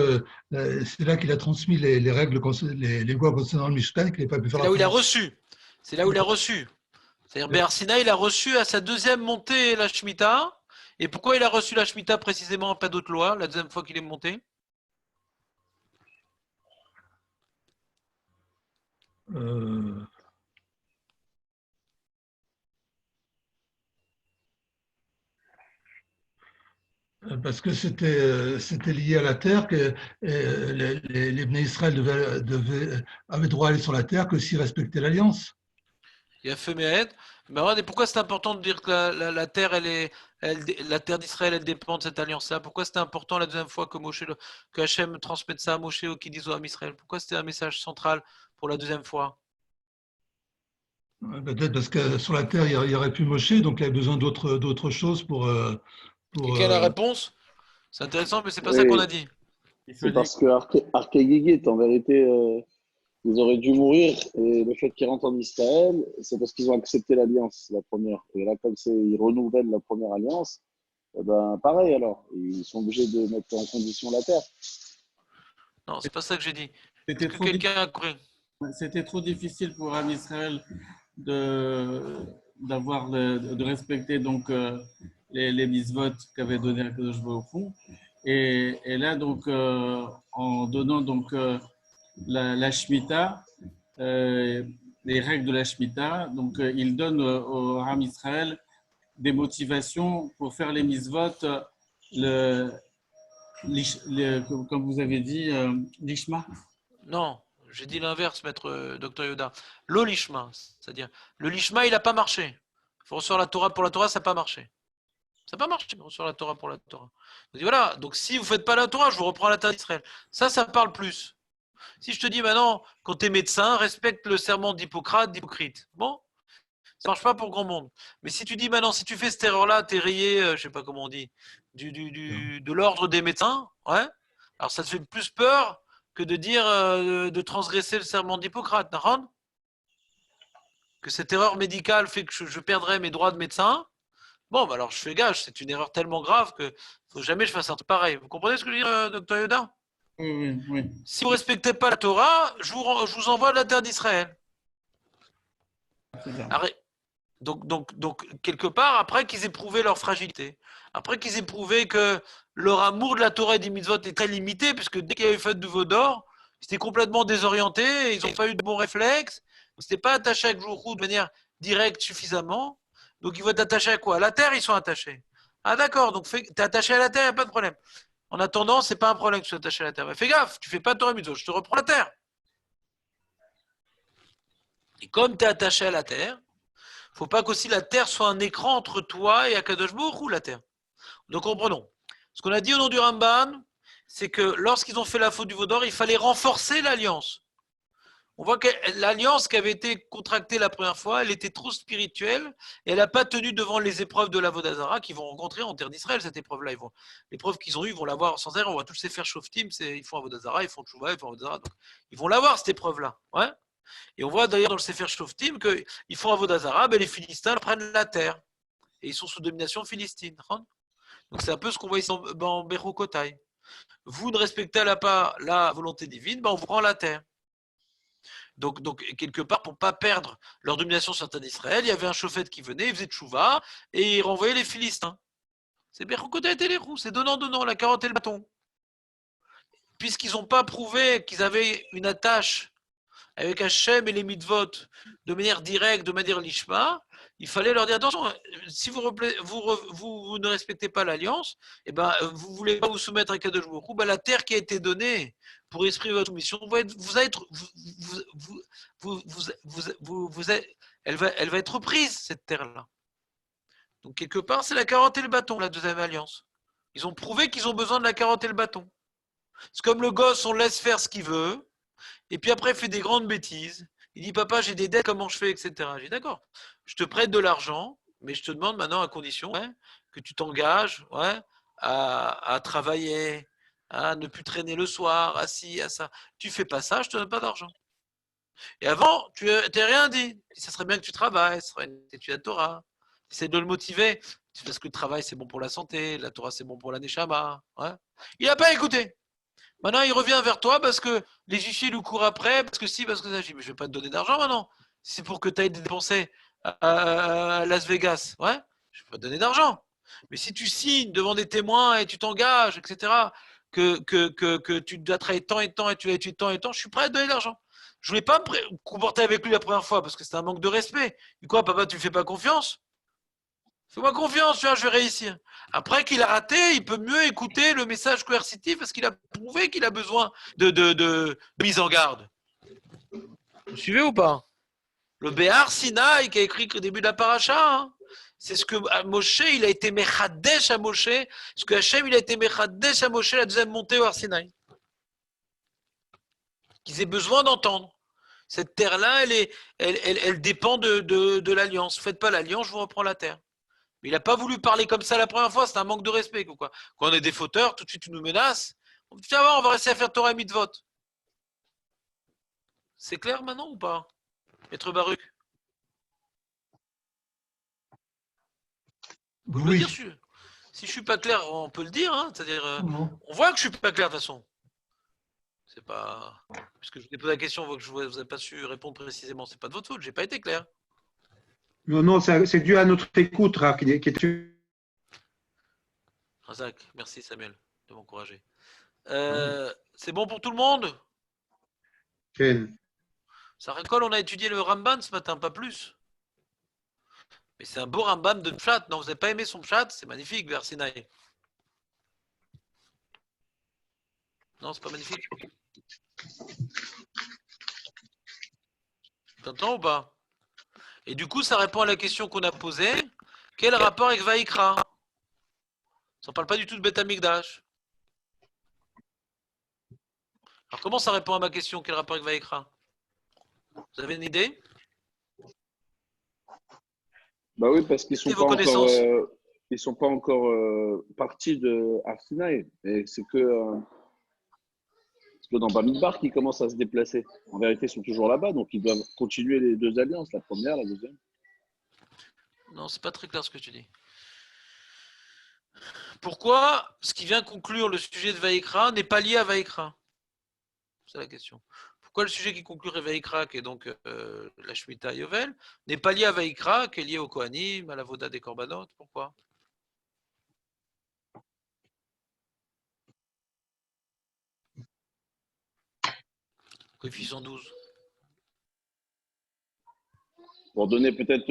Speaker 6: c'est là qu'il a transmis les règles, les lois concernant le Mishkan qu'il n'avait pas pu faire.
Speaker 1: C'est là où il a reçu. C'est là où il a reçu. C'est-à-dire Béar Sinaï, il a reçu à sa deuxième montée la Shemitah. Et pourquoi il a reçu la Shemitah précisément, pas d'autre loi, la deuxième fois qu'il est monté?
Speaker 6: Parce que c'était lié à la terre, que les Bnei Israël avaient droit à aller sur la terre que s'ils respectaient l'alliance.
Speaker 1: Il a fait Méhed. Mais et pourquoi c'est important de dire que la terre, la terre d'Israël, elle dépend de cette alliance-là? Pourquoi c'était important la deuxième fois que Hachem transmette ça à Moshe ou qu'il dise au Ham Israël? Pourquoi c'était un message central pour la deuxième fois?
Speaker 6: Peut-être parce que sur la terre, il n'y aurait plus Moshe, donc il avait besoin d'autres choses pour.
Speaker 1: Quelqu'un a la réponse? C'est intéressant, mais c'est pas
Speaker 3: Oui.
Speaker 1: ça qu'on a dit.
Speaker 3: C'est parce que Arkegigit, en vérité, ils auraient dû mourir. Et le fait qu'ils rentrent en Israël, c'est parce qu'ils ont accepté l'alliance, la première. Et là, comme ils renouvellent la première alliance, eh ben, pareil alors. Ils sont obligés de mettre en condition la terre.
Speaker 1: Non, c'est pas ça que j'ai dit.
Speaker 7: C'était
Speaker 1: Est-ce que quelqu'un a compris?
Speaker 7: C'était trop difficile pour Am Israël de respecter donc les mitzvot qu'avait donné Akadosh Baruch Hu. Et là donc en donnant donc la Shemitah, les règles de la Shemitah, donc il donne au Am Israël des motivations pour faire les mitzvot, comme vous avez dit, l'ishma.
Speaker 1: Non, j'ai dit l'inverse, maître Dr Yoda. L'olishma, c'est-à-dire le lishma, il n'a pas marché. Il faut recevoir la Torah pour la Torah, ça n'a pas marché. Ça n'a pas marché, recevoir la Torah pour la Torah. Donc, voilà, donc si vous ne faites pas la Torah, je vous reprends la terre d'Israël. Ça parle plus. Si je te dis maintenant, quand tu es médecin, respecte le serment d'Hippocrate. Bon, ça ne marche pas pour grand monde. Mais si tu dis maintenant, si tu fais cette erreur-là, tu es rayé, je ne sais pas comment on dit, de l'ordre des médecins, ouais. Alors ça te fait plus peur que de dire de transgresser le serment d'Hippocrate, Nahon? Que cette erreur médicale fait que je perdrai mes droits de médecin. Bon, bah alors je fais gage, c'est une erreur tellement grave que faut jamais que je fasse un truc pareil. Vous comprenez ce que je veux dire, Dr Yoda?
Speaker 7: Oui.
Speaker 1: Si vous ne respectez pas la Torah, je vous envoie de la terre d'Israël. Donc, quelque part, après qu'ils aient prouvé leur fragilité, après qu'ils aient prouvé que leur amour de la Torah et des mitzvot est très limité, puisque dès qu'il y avait fait de veau d'or, ils étaient complètement désorientés, ils n'ont pas eu de bons réflexes, ils n'étaient pas attachés à Gjourou de manière directe suffisamment. Donc, ils vont être attachés à quoi? À la terre, ils sont attachés. Ah, d'accord, donc tu es attaché à la terre, il n'y a pas de problème. En attendant, c'est pas un problème que tu sois attaché à la terre. Mais fais gaffe, tu fais pas Torah mitzvot, je te reprends la terre. Et comme tu es attaché à la terre, faut pas qu'aussi la terre soit un écran entre toi et Akadosh Baruch Hu, la terre. Donc comprenons. Ce qu'on a dit au nom du Ramban, c'est que lorsqu'ils ont fait la faute du veau d'or, il fallait renforcer l'alliance. On voit que l'alliance qui avait été contractée la première fois, elle était trop spirituelle et elle n'a pas tenu devant les épreuves de la Vodazara qu'ils vont rencontrer en terre d'Israël. Cette épreuve-là, l'épreuve qu'ils ont eue, ils vont l'avoir sans arrêt. On voit tous ces faire Shoftim, ils font un Vodazara, ils font Tchouva, ils font Vodazara. Donc ils vont l'avoir cette épreuve-là. Ouais. Et on voit d'ailleurs dans le Sefer Shoftim qu'ils font Avodazara, les Philistins prennent la terre. Et ils sont sous domination philistine. Donc c'est un peu ce qu'on voit ici en Berokotai. Vous ne respectez pas la volonté divine, on vous prend la terre. Donc quelque part, pour ne pas perdre leur domination sur la terre d'Israël, il y avait un chauffette qui venait, il faisait tchouva, et il renvoyait les Philistins. C'est Berokotai et les roues, c'est donnant, la carotte et le bâton. Puisqu'ils n'ont pas prouvé qu'ils avaient une attache avec Hachem et les mitzvot de manière directe, de manière lishma, il fallait leur dire attention, si vous ne respectez pas l'alliance, eh ben, vous ne voulez pas vous soumettre à Kadosh Baruch Hu, ben, la terre qui a été donnée pour exprimer votre mission, elle va être reprise, cette terre-là. Donc, quelque part, c'est la carotte et le bâton, la deuxième alliance. Ils ont prouvé qu'ils ont besoin de la carotte et le bâton. C'est comme le gosse, on laisse faire ce qu'il veut, et puis après, il fait des grandes bêtises. Il dit, papa, j'ai des dettes, comment je fais, etc. J'ai dit, d'accord, je te prête de l'argent, mais je te demande maintenant à condition que tu t'engages à travailler, à ne plus traîner le soir, à ci, à ça. Tu fais pas ça, je te donne pas d'argent. Et avant, tu n'as rien dit. Ça serait bien que tu travailles, ça serait une étude à Torah. Essaie de le motiver. Parce que le travail, c'est bon pour la santé, la Torah, c'est bon pour la Neshama. Il n'a pas écouté. Maintenant, il revient vers toi parce que les huissiers lui courent après, parce que si, parce que ça. Je dis, mais je ne vais pas te donner d'argent maintenant. C'est pour que tu ailles dépenser à Las Vegas. Je ne vais pas te donner d'argent. Mais si tu signes devant des témoins et tu t'engages, etc., que tu dois travailler tant et tant et tu vas étudier tant et tant, je suis prêt à te donner de l'argent. Je ne voulais pas me comporter avec lui la première fois parce que c'était un manque de respect. Et quoi, papa, tu ne me fais pas confiance? Fais-moi confiance, je vais réussir. Après qu'il a raté, il peut mieux écouter le message coercitif parce qu'il a prouvé qu'il a besoin de mise en garde. Vous suivez ou pas? Le Béhar Sinaï qui a écrit au début de la paracha, c'est ce que Moshe, il a été Mechadesh à Moshe, ce que Hachem, il a été Mechadesh à Moshe la deuxième montée au Har Sinaï. Qu'ils aient besoin d'entendre. Cette terre-là, elle dépend de l'alliance. Faites pas l'alliance, je vous reprends la terre. Mais il n'a pas voulu parler comme ça la première fois, c'est un manque de respect. Quoi. Quand on est des fauteurs, tout de suite, tu nous menaces. On dit, tiens, on va rester à faire Torah et mitzvot. C'est clair maintenant ou pas, Maître Baruch? Vous pouvez le dire, si je ne suis pas clair, on peut le dire. C'est-à-dire, on voit que je ne suis pas clair de toute façon. C'est pas. Puisque je vous ai posé la question, on voit que vous n'avez pas su répondre précisément. C'est pas de votre faute, je n'ai pas été clair.
Speaker 5: Non, c'est dû à notre écoute, qui est.
Speaker 1: Razak, merci Samuel de m'encourager. C'est bon pour tout le monde?
Speaker 5: Ken.
Speaker 1: Ça récolle, on a étudié le Ramban ce matin, pas plus. Mais c'est un beau Rambam de Pshat. Non, vous n'avez pas aimé son Pshat? C'est magnifique, vers Sinaï. Non, c'est pas magnifique. T'entends ou pas? Et du coup, ça répond à la question qu'on a posée. Quel rapport avec Vaïkra? Ça ne parle pas du tout de Beth Amikdash. Alors, comment ça répond à ma question? Quel rapport avec Vaïkra? Vous avez une idée?
Speaker 8: Bah oui, parce qu'ils sont pas encore partis de Har Sinaï. Et c'est que dans Bamidbar qu'ils commencent à se déplacer. En vérité, ils sont toujours là-bas, donc ils doivent continuer les deux alliances, la première, la deuxième.
Speaker 1: Non, c'est pas très clair ce que tu dis. Pourquoi ce qui vient conclure le sujet de Vaïkra n'est pas lié à Vaïkra? C'est la question. Pourquoi le sujet qui conclut Vaïkra, qui est donc la Shemitah Yovel, n'est pas lié à Vaïkra, qui est lié au Kohanim, à la Voda des Korbanot? Pourquoi? Coefficient 12.
Speaker 8: Pour donner peut-être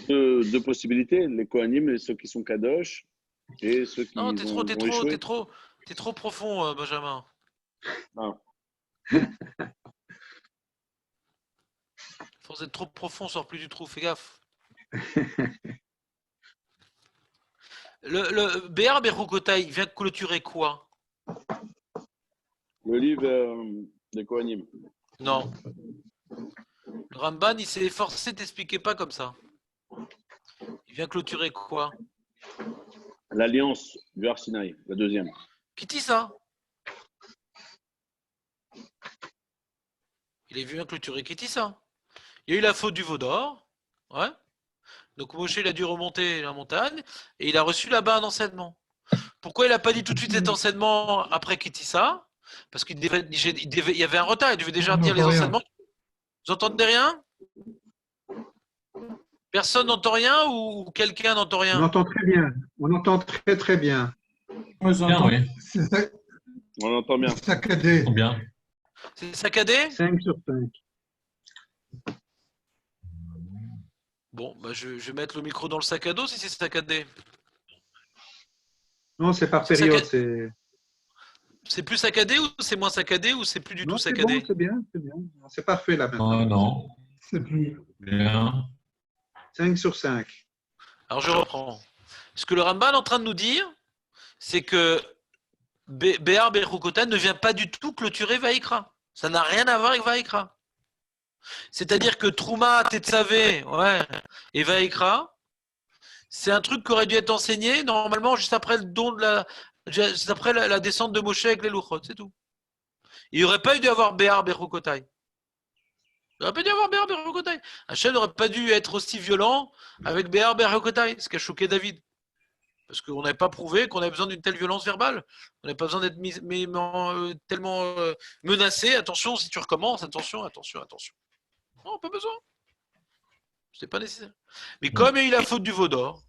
Speaker 8: deux possibilités, les Kohanim et ceux qui sont Kadosh et ceux qui
Speaker 1: non,
Speaker 8: t'es
Speaker 1: trop profond, Benjamin.
Speaker 8: Ah.
Speaker 1: Force d'être trop profond, on sort plus du trou, fais gaffe. Le Béhar Bechukotai vient clôturer quoi?
Speaker 8: Le livre des Kohanim.
Speaker 1: Non. Le Ramban, il s'est efforcé d'expliquer pas comme ça. Il vient clôturer quoi?
Speaker 8: L'alliance du Har Sinaï, la deuxième.
Speaker 1: Qui dit ça? Il est venu clôturer qui dit ça? Il y a eu la faute du veau d'or. Ouais. Donc Moshe, il a dû remonter la montagne et il a reçu là-bas un enseignement. Pourquoi il n'a pas dit tout de suite cet enseignement après Kitissa? Parce qu'il y avait un retard, il devait déjà dire les enseignements. Vous entendez rien? Personne n'entend rien ou quelqu'un n'entend rien?
Speaker 5: On entend très bien. On entend très très bien.
Speaker 7: Moi, j'entends.
Speaker 9: Oui.
Speaker 8: On entend bien.
Speaker 6: Saccadé.
Speaker 9: Bien.
Speaker 1: C'est saccadé?
Speaker 5: 5 sur 5.
Speaker 1: Bon, bah je vais mettre le micro dans le sac à dos si c'est saccadé.
Speaker 5: Non, c'est par
Speaker 1: C'est
Speaker 5: période.
Speaker 1: C'est plus saccadé ou c'est moins saccadé ou c'est plus du tout
Speaker 5: Non, c'est
Speaker 1: saccadé?
Speaker 5: bon, c'est bien, c'est bien. C'est parfait là maintenant.
Speaker 6: Oh non, c'est plus bien.
Speaker 5: 5 sur 5.
Speaker 1: Alors je reprends. Ce que le Ramban est en train de nous dire, c'est que Béar Berukota ne vient pas du tout clôturer Vaïkra. Ça n'a rien à voir avec Vaïkra. C'est-à-dire que Trouma, Tetzavé, et Vaïkra, c'est un truc qui aurait dû être enseigné normalement juste après le don de juste après la descente de Moshe avec les Louchot, c'est tout. Il n'y aurait pas dû avoir Béar Berukotai. Il n'aurait pas dû avoir Béar Berukotai. Hachem n'aurait pas dû être aussi violent avec Béar Berukotai, ce qui a choqué David. Parce qu'on n'avait pas prouvé qu'on avait besoin d'une telle violence verbale. On n'avait pas besoin d'être tellement menacé. Attention, si tu recommences, attention. Non, pas besoin. C'est pas nécessaire. Mais comme il y a eu la faute du veau d'or,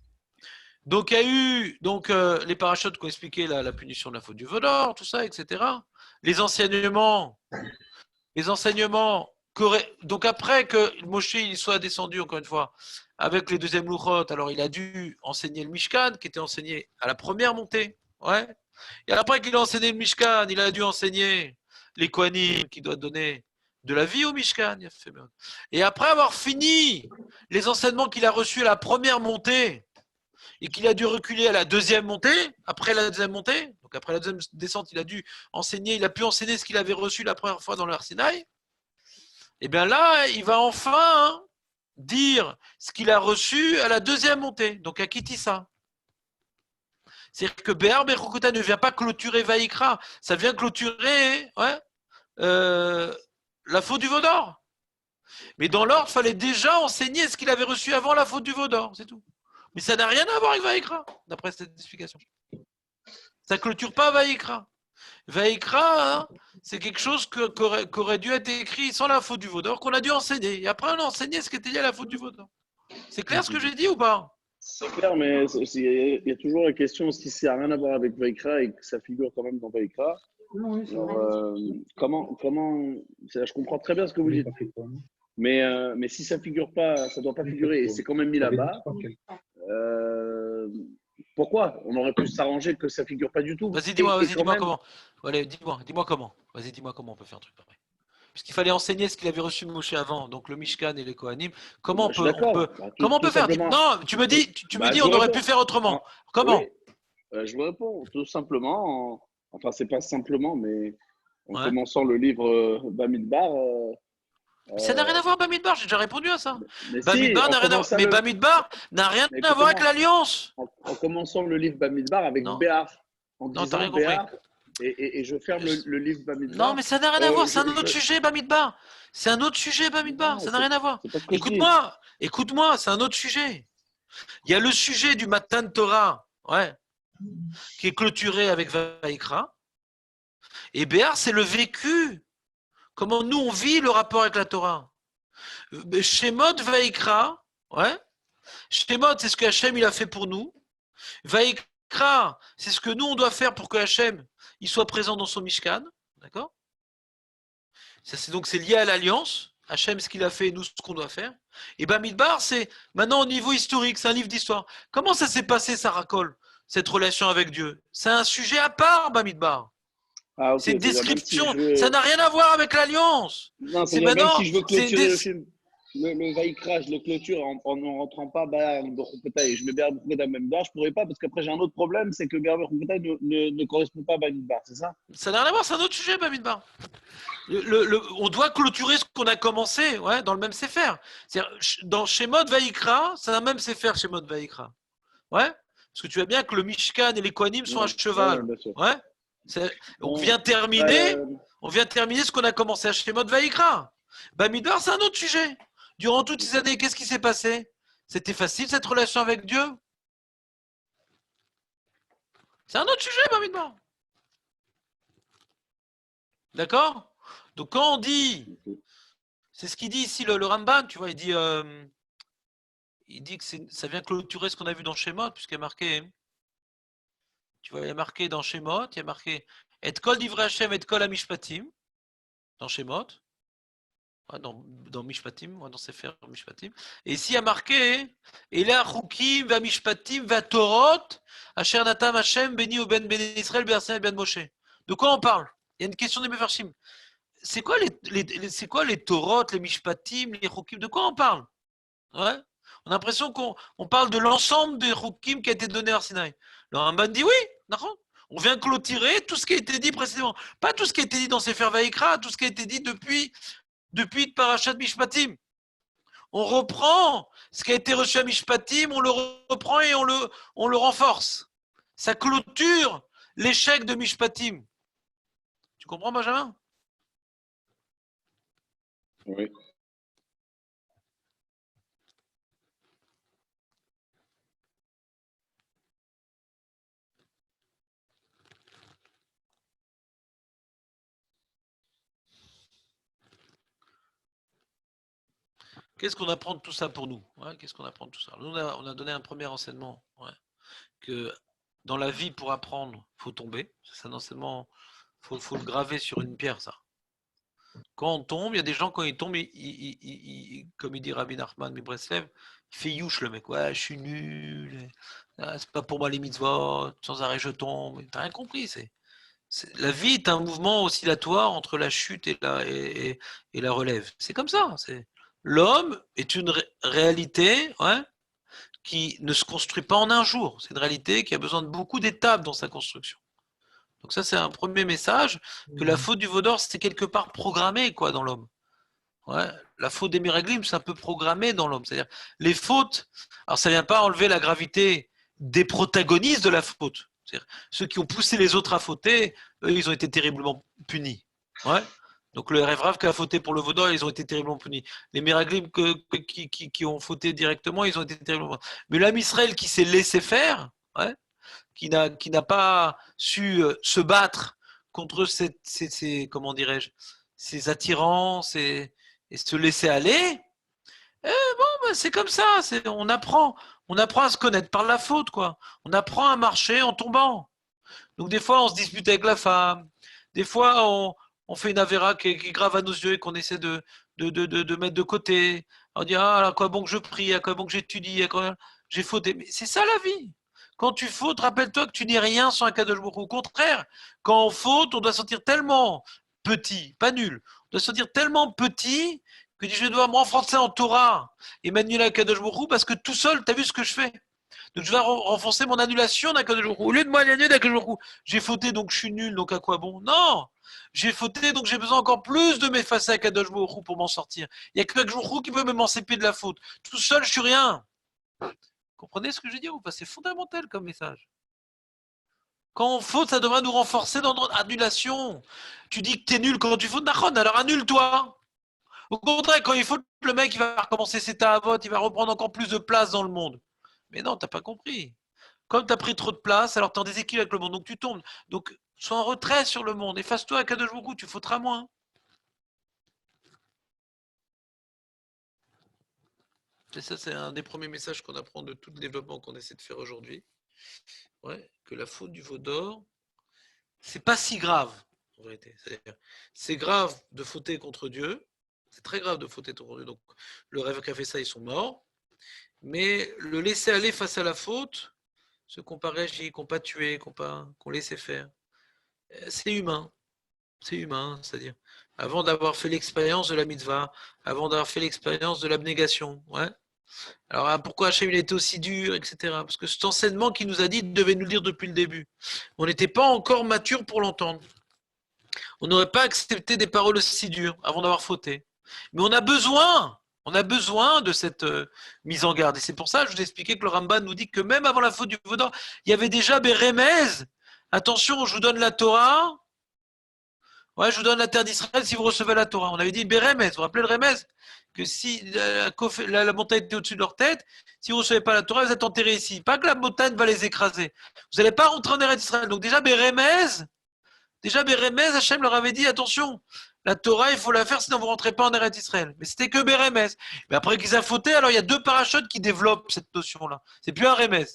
Speaker 1: donc il y a eu les parachutes qui ont expliqué la punition de la faute du veau d'or, tout ça, etc. Les enseignements. Donc après que Moshe il soit descendu, encore une fois, avec les deuxièmes louchot, alors il a dû enseigner le Mishkan, qui était enseigné à la première montée. Ouais. Et après qu'il a enseigné le Mishkan, il a dû enseigner les Kohanim, qui doivent donner de la vie au Mishkan. Et après avoir fini les enseignements qu'il a reçus à la première montée, et qu'il a dû reculer à la deuxième montée, après la deuxième montée, donc après la deuxième descente, il a pu enseigner ce qu'il avait reçu la première fois dans le Har Sinaï. Et bien là, il va enfin dire ce qu'il a reçu à la deuxième montée, donc à Kitissa. C'est-à-dire que Béar Berukotai ne vient pas clôturer Vaïkra, ça vient clôturer la faute du veau d'or. Mais dans l'ordre, il fallait déjà enseigner ce qu'il avait reçu avant la faute du veau d'or, c'est tout. Mais ça n'a rien à voir avec Vaïkra, d'après cette explication. Ça ne clôture pas Vaïkra. Vaïkra, c'est quelque chose qui aurait dû être écrit sans la faute du veau d'or, qu'on a dû enseigner. Et après, on a enseigné ce qui était lié à la faute du veau d'or. C'est clair ce que j'ai dit ou pas?
Speaker 8: C'est clair, mais il y a toujours la question si ça n'a rien à voir avec Vaïkra et que ça figure quand même dans Vaïkra. Alors, je comprends très bien ce que vous dites. Mais si ça figure pas, ça doit pas figurer et c'est quand même mis là-bas. Pourquoi? On aurait pu s'arranger que ça figure pas du tout.
Speaker 1: Vas-y, dis-moi comment. Allez, dis-moi comment. Vas-y, dis-moi comment on peut faire un truc pareil. Puisqu'il fallait enseigner ce qu'il avait reçu de Moshe avant, donc le Mishkan et les Kohanim. Comment on peut faire? Non, tu me dis, on aurait pu faire autrement. Comment?
Speaker 8: Je vous réponds tout simplement. Enfin, c'est pas simplement, mais en commençant le livre Bamidbar.
Speaker 1: Ça n'a rien à voir, Bamidbar, j'ai déjà répondu à ça.
Speaker 8: Bamidbar
Speaker 1: n'a rien à voir avec l'Alliance.
Speaker 8: En commençant le livre Bamidbar avec Béar. En disant Béar, et je ferme le livre Bamidbar.
Speaker 1: Non, mais ça n'a rien à voir, c'est un autre sujet, Bamidbar. C'est un autre sujet, Bamidbar, ça n'a rien à voir. Écoute-moi, c'est un autre sujet. Il y a le sujet du Matan Torah, qui est clôturé avec Vaïkra. Et Béar, c'est le vécu. Comment nous, on vit le rapport avec la Torah. Shemot Vaïkra, Shemot, c'est ce que Hachem il a fait pour nous. Vaïkra, c'est ce que nous, on doit faire pour que Hachem il soit présent dans son Mishkan. D'accord? Donc, c'est lié à l'alliance. Hachem, ce qu'il a fait, et nous, ce qu'on doit faire. Et Bamidbar, c'est maintenant au niveau historique, c'est un livre d'histoire. Comment ça s'est passé, Sarah Cole, cette relation avec Dieu? C'est un sujet à part, Bamidbar. C'est une description, ça n'a rien à voir avec l'alliance.
Speaker 8: C'est maintenant. Même si je veux clôturer le Vaïkra, je le clôture en ne rentrant pas Béar Berukotai et je mets Béar Berukotai même Bamidbar, je ne pourrais pas parce qu'après j'ai un autre problème, c'est que Béar Berukotai ne correspond pas à Bamidbar, c'est ça?
Speaker 1: Ça n'a rien à voir, c'est un autre sujet, Bamidbar. On doit clôturer ce qu'on a commencé dans le même Sefer. Dans Shemot Vaïkra, c'est un même Sefer Shemot Vaïkra. Parce que tu vois bien que le Mishkan et les Kohanim sont à cheval. On vient terminer ce qu'on a commencé à Shemot Vaïkra. Bamidbar, c'est un autre sujet. Durant toutes ces années, qu'est-ce qui s'est passé? C'était facile cette relation avec Dieu? C'est un autre sujet, Bamidbar. D'accord? Donc quand on dit, c'est ce qu'il dit ici le Ramban, tu vois, il dit que ça vient clôturer ce qu'on a vu dans Shemot, puisqu'il y a marqué, tu vois, il y a marqué dans Shemot, il y a marqué Et kol divrei Hashem et kol hamishpatim. dans Shemot, dans Mishpatim, dans Sefer Mishpatim. Et ici, il y a marqué et là, Chukim, va Mishpatim, va Torot, Asher Natam Hashem, Beni ou Ben Israël, Ben Moshe. De quoi on parle? Il y a une question des Mefarshim. C'est quoi les Torot, les Mishpatim, les Chukim? De quoi on parle? Ouais. On a l'impression qu'on parle de l'ensemble des Chukim qui a été donné à Sinaï. Le Ramban dit oui, d'accord. On vient clôturer tout ce qui a été dit précédemment. Pas tout ce qui a été dit dans Sefer Vaïkra, tout ce qui a été dit depuis Parashat Mishpatim. On reprend ce qui a été reçu à Mishpatim, on le reprend et on le renforce. Ça clôture l'échec de Mishpatim. Tu comprends, Benjamin?
Speaker 8: Oui.
Speaker 1: Qu'est-ce qu'on apprend de tout ça pour nous? Qu'est-ce qu'on apprend de tout ça? Nous, on a donné un premier enseignement, que dans la vie, pour apprendre, il faut tomber. C'est un enseignement, il faut le graver sur une pierre, ça. Quand on tombe, il y a des gens, quand ils tombent, comme il dit Rabbi Nachman Breslev, il fait youch le mec. Ouais, je suis nul. C'est pas pour moi les mitzvot. Sans arrêt, je tombe. T'as rien compris. La vie est un mouvement oscillatoire entre la chute et la relève. C'est comme ça. L'homme est une réalité qui ne se construit pas en un jour. C'est une réalité qui a besoin de beaucoup d'étapes dans sa construction. Donc ça, c'est un premier message, que la faute du Vaudor, c'était quelque part programmé dans l'homme. La faute des Miraglim, c'est un peu programmé dans l'homme. C'est-à-dire, les fautes, alors ça ne vient pas enlever la gravité des protagonistes de la faute. C'est-à-dire, ceux qui ont poussé les autres à fauter, eux, ils ont été terriblement punis. Donc le Rav qui a fauté pour le Vaudor, ils ont été terriblement punis. Les Miraglim qui ont fauté directement, ils ont été terriblement punis. Mais l'âme Israël qui s'est laissé faire, qui n'a pas su se battre contre comment dirais-je, ces attirances et se laisser aller, c'est comme ça, on apprend à se connaître par la faute, On apprend à marcher en tombant. Donc des fois, on se dispute avec la femme, des fois, on fait une avéra qui est grave à nos yeux et qu'on essaie de mettre de côté. On dit, à quoi bon que je prie, à quoi bon que j'étudie, à quoi j'ai fauté. Mais c'est ça la vie. Quand tu fautes, rappelle-toi que tu n'es rien sans un Kadosh Baruch Hu. Au contraire, quand on faute, on doit se sentir tellement petit, pas nul, on doit se sentir tellement petit que je dois me renforcer en Torah et m'annuler à Kadosh Baruch Hu parce que tout seul, tu as vu ce que je fais. Donc je vais renforcer mon annulation d'un Kadosh Baruch Hu. Au lieu de m'annuler d'un Kadosh Baruch Hu, j'ai fauté donc je suis nul, donc à quoi bon? Non, j'ai fauté donc j'ai besoin encore plus de m'effacer à Kadosh Baruch Hu pour m'en sortir. Il n'y a que Kadosh Baruch Hu qui peut m'émanciper de la faute. Tout seul, je suis rien. Comprenez ce que je veux dire ou pas? C'est fondamental comme message. Quand on faute, ça devrait nous renforcer dans notre annulation. Tu dis que tu es nul quand tu fautes, Nachon, alors annule-toi. Au contraire, quand il faute, le mec il va recommencer ses ta'avot, il va reprendre encore plus de place dans le monde. Mais non, tu n'as pas compris. Comme tu as pris trop de place, alors tu es en déséquilibre avec le monde, donc tu tombes. Donc, sois en retrait sur le monde. Efface-toi à Kadosh Baruch Hu, tu faudras moins. Et ça, c'est un des premiers messages qu'on apprend de tout le développement qu'on essaie de faire aujourd'hui. Que la faute du Vaudor, c'est pas si grave, en vérité. C'est grave de fauter contre Dieu. C'est très grave de fauter contre Dieu. Donc, le rêve qui a fait ça, ils sont morts. Mais le laisser aller face à la faute, ceux qui n'ont pas réagi, qui n'ont pas tué, qui ont laissé faire, c'est humain. C'est humain, c'est-à-dire, avant d'avoir fait l'expérience de la mitzvah, avant d'avoir fait l'expérience de l'abnégation, Alors, pourquoi Hachem il a été aussi dur, etc. Parce que cet enseignement qu'il nous a dit, il devait nous le dire depuis le début. On n'était pas encore mature pour l'entendre. On n'aurait pas accepté des paroles aussi dures avant d'avoir fauté. Mais on a besoin de cette mise en garde. Et c'est pour ça que je vous ai expliqué que le Ramban nous dit que même avant la faute du Vaudor, il y avait déjà Bérémez. Attention, je vous donne la Torah. Je vous donne la terre d'Israël si vous recevez la Torah. On avait dit Bérémez. Vous vous rappelez le Rémez? Que si la montagne était au-dessus de leur tête, si vous ne recevez pas la Torah, vous êtes enterrés ici. Pas que la montagne va les écraser. Vous n'allez pas rentrer en Eretz Israël. Donc déjà Bérémez, Hachem leur avait dit, attention, la Torah, il faut la faire, sinon vous ne rentrez pas en Eretz Israël. Mais c'était que Bérémez. Mais après qu'ils aient fauté, alors il y a deux parachutes qui développent cette notion-là. C'est plus un Rémez.